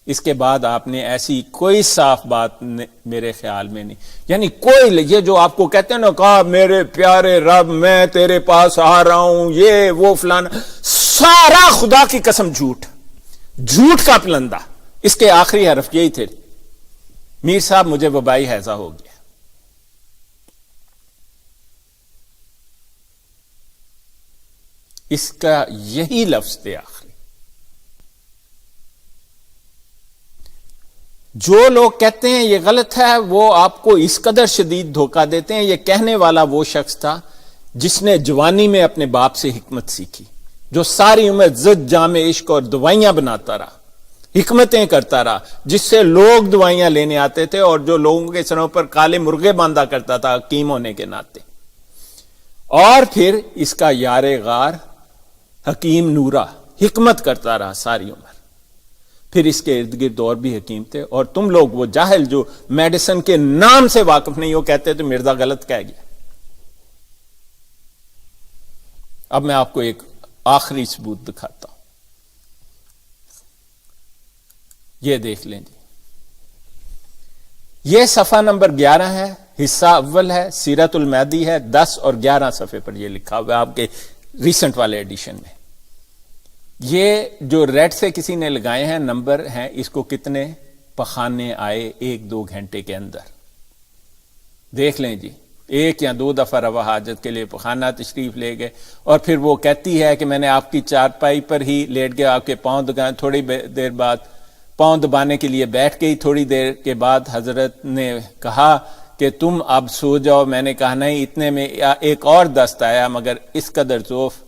اس کے بعد آپ نے ایسی کوئی صاف بات میرے خیال میں نہیں، یعنی کوئی، یہ جو آپ کو کہتے ہیں نا، کہا میرے پیارے رب میں تیرے پاس آ رہا ہوں، یہ وہ فلانا، سارا خدا کی قسم جھوٹ کا پلندہ۔ اس کے آخری حرف یہی تھے، میر صاحب مجھے وبائی ہیضہ ہو گیا۔ اس کا یہی لفظ تھے آخری۔ جو لوگ کہتے ہیں یہ غلط ہے وہ آپ کو اس قدر شدید دھوکہ دیتے ہیں۔ یہ کہنے والا وہ شخص تھا جس نے جوانی میں اپنے باپ سے حکمت سیکھی، جو ساری عمر زد جام عشق اور دوائیاں بناتا رہا، حکمتیں کرتا رہا، جس سے لوگ دوائیاں لینے آتے تھے اور جو لوگوں کے سروں پر کالے مرغے باندھا کرتا تھا حکیم ہونے کے ناطے۔ اور پھر اس کا یار غار حکیم نورا حکمت کرتا رہا ساری عمر۔ پھر اس کے ارد گرد اور بھی حکیم تھے، اور تم لوگ وہ جاہل جو میڈیسن کے نام سے واقف نہیں ہو کہتے تو مرزا غلط کہہ گیا۔ اب میں آپ کو ایک آخری ثبوت دکھاتا ہوں، یہ دیکھ لیں جی، یہ صفحہ نمبر 11 ہے، حصہ اول ہے، سیرت المہدی ہے، 10 اور 11 صفحے پر یہ لکھا ہوا ہے آپ کے ریسنٹ والے ایڈیشن میں۔ یہ جو ریڈ سے کسی نے لگائے ہیں نمبر ہیں، اس کو کتنے پخانے آئے 1-2 گھنٹے کے اندر، دیکھ لیں جی۔ ایک یا دو دفعہ روا حاجت کے لیے پخانہ تشریف لے گئے، اور پھر وہ کہتی ہے کہ میں نے آپ کی چارپائی پر ہی لیٹ گیا، آپ کے پاؤں دبائے، تھوڑی دیر بعد پاؤں دبانے کے لیے بیٹھ گئی، تھوڑی دیر کے بعد حضرت نے کہا کہ تم اب سو جاؤ. میں نے کہا نہیں، اتنے میں ایک اور دست آیا مگر اس قدر ضعف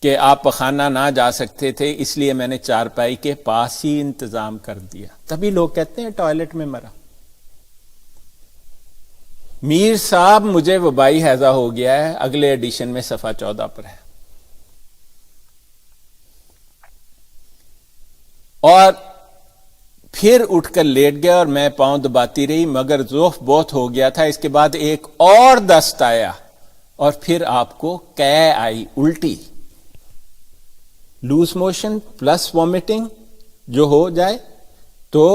کہ آپ پخانہ نہ جا سکتے تھے، اس لیے میں نے چارپائی کے پاس ہی انتظام کر دیا. تبھی لوگ کہتے ہیں ٹوائلٹ میں مرا. میر صاحب مجھے وبائی ہیضہ ہو گیا ہے، اگلے ایڈیشن میں صفحہ 14 پر ہے. اور پھر اٹھ کر لیٹ گیا اور میں پاؤں دباتی رہی مگر ضعف بہت ہو گیا تھا. اس کے بعد ایک اور دست آیا اور پھر آپ کو قے آئی، الٹی. لوز موشن پلس وامٹنگ جو ہو جائے تو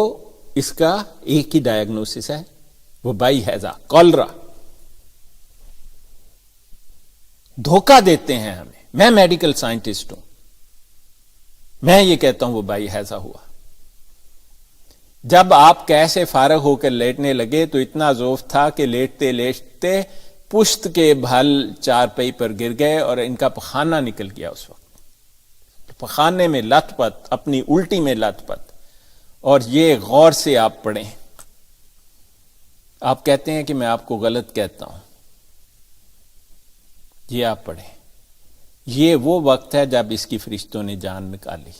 اس کا ایک ہی ڈائگنوسس ہے، وبائی ہیضہ، کولرا. دھوکہ دیتے ہیں ہمیں. میں میڈیکل سائنٹسٹ ہوں، میں یہ کہتا ہوں وبائی ہیضہ ہوا. جب آپ قے سے فارغ ہو کر لیٹنے لگے تو اتنا ضعف تھا کہ لیٹتے لیٹتے پشت کے بھل چارپائی پر گر گئے اور ان کا پخانہ نکل گیا. اس وقت پخانے میں لت پت، اپنی الٹی میں لت پت. اور یہ غور سے آپ پڑھیں. آپ کہتے ہیں کہ میں آپ کو غلط کہتا ہوں، یہ آپ پڑھیں. یہ وہ وقت ہے جب اس کی فرشتوں نے جان نکالی.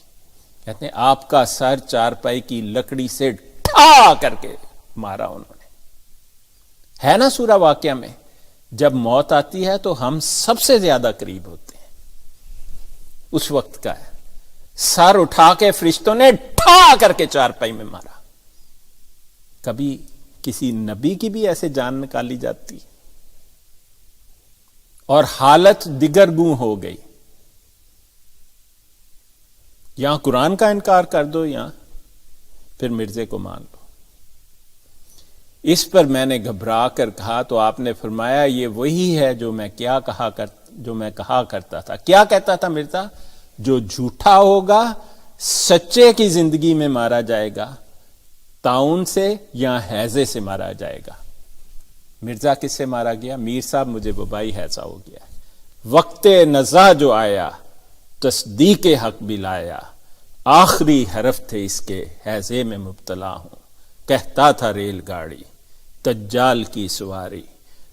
کہتے ہیں آپ کا سر چارپائی کی لکڑی سے ٹھا کر کے مارا انہوں نے. ہے نا سورہ واقعہ میں جب موت آتی ہے تو ہم سب سے زیادہ قریب ہوتے ہیں، اس وقت کا ہے. سر اٹھا کے فرشتوں نے ٹھا کر کے چارپائی میں مارا. کبھی کسی نبی کی بھی ایسے جان نکالی جاتی اور حالت دیگر گوں ہو گئی. یہاں قرآن کا انکار کر دو یا پھر مرزے کو مان لو. اس پر میں نے گھبرا کر کہا تو آپ نے فرمایا یہ وہی ہے جو میں کہا کرتا تھا. کیا کہتا تھا مرزا؟ جو جھوٹا ہوگا سچے کی زندگی میں مارا جائے گا، طاعون سے یا ہیضے سے مارا جائے گا. مرزا کس سے مارا گیا؟ میر صاحب مجھے وبائی ہیضہ ہو گیا. وقت نزا جو آیا تصدیق حق بھی لایا، آخری حرف تھے اس کے ہیضے میں مبتلا ہوں. کہتا تھا ریل گاڑی دجال کی سواری،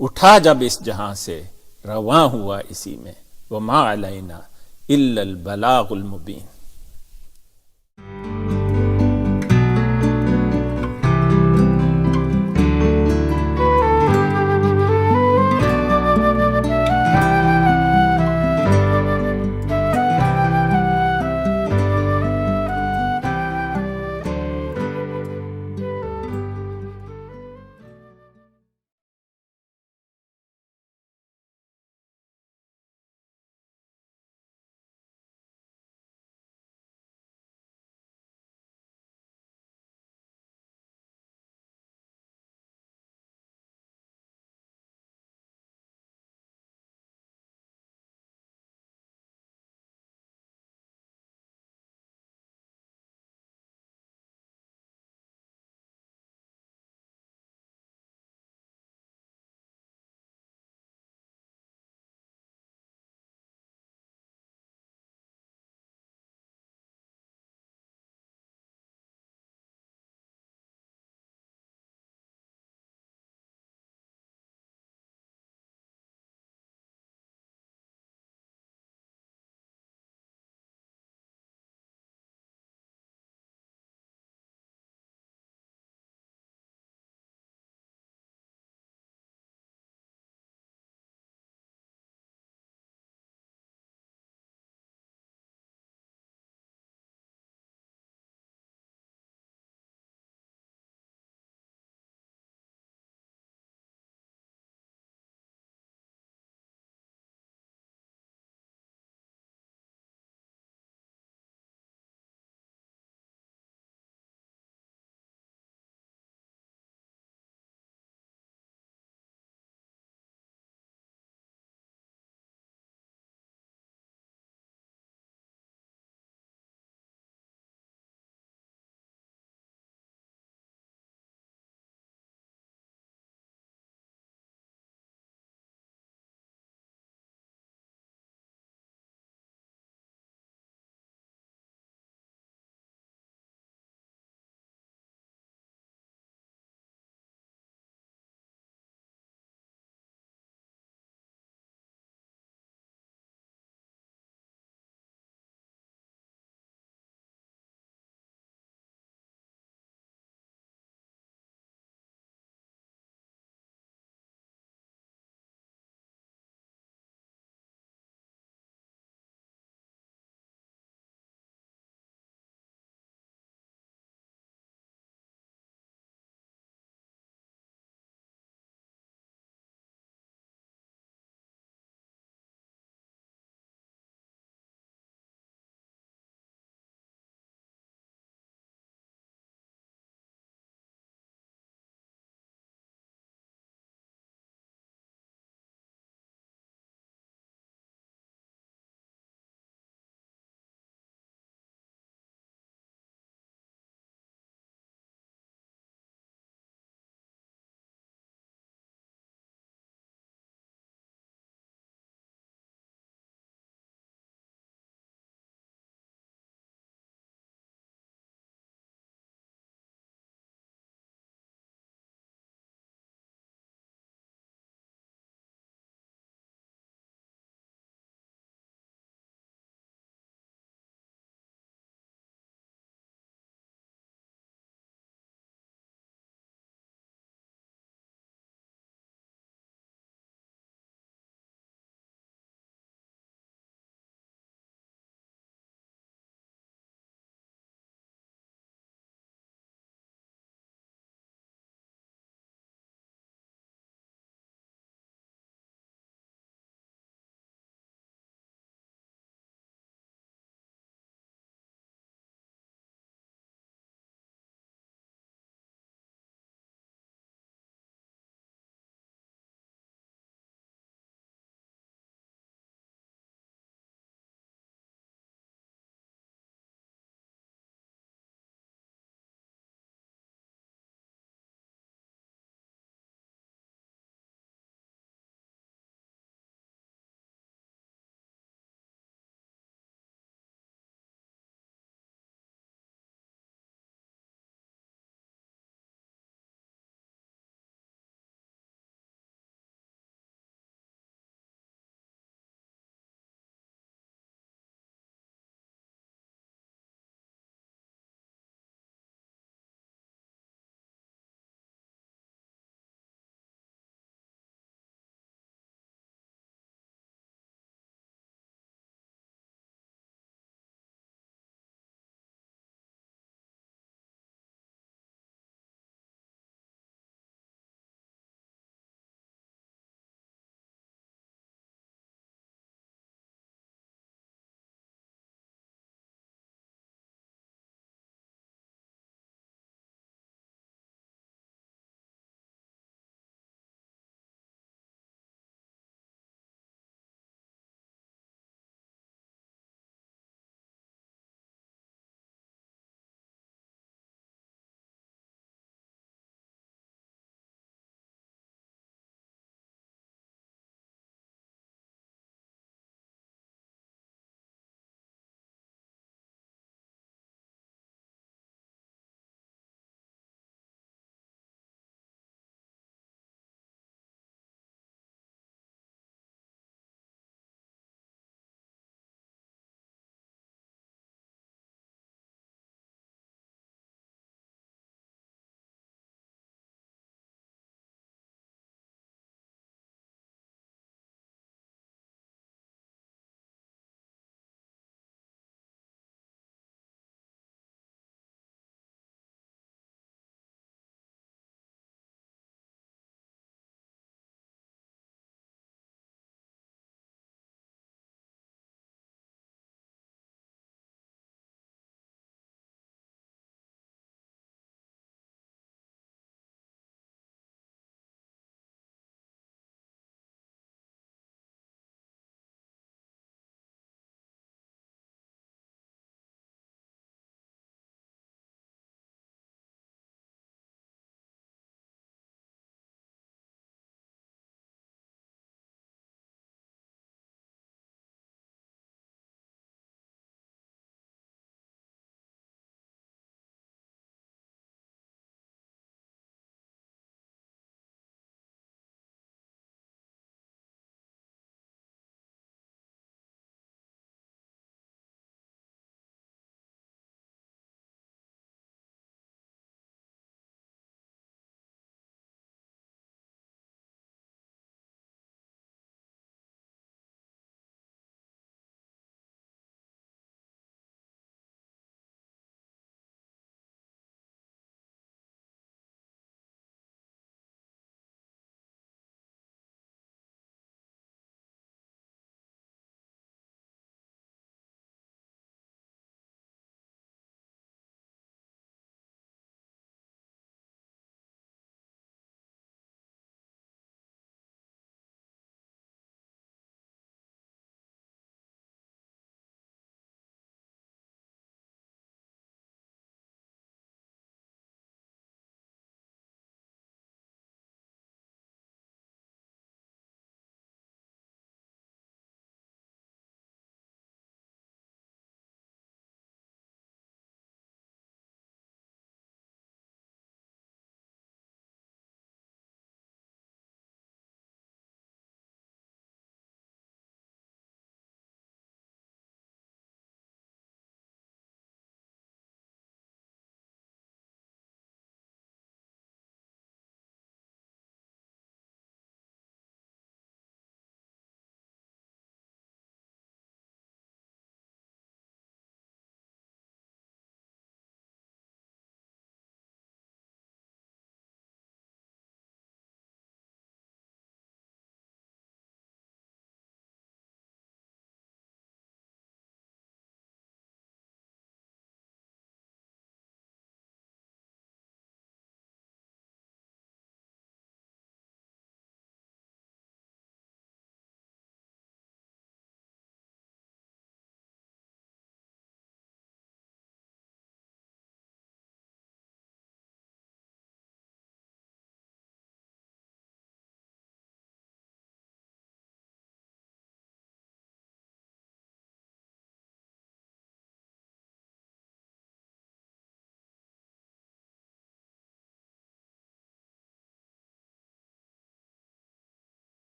اٹھا جب اس جہاں سے رواں ہوا اسی میں. وما علینا الا البلاغ المبین.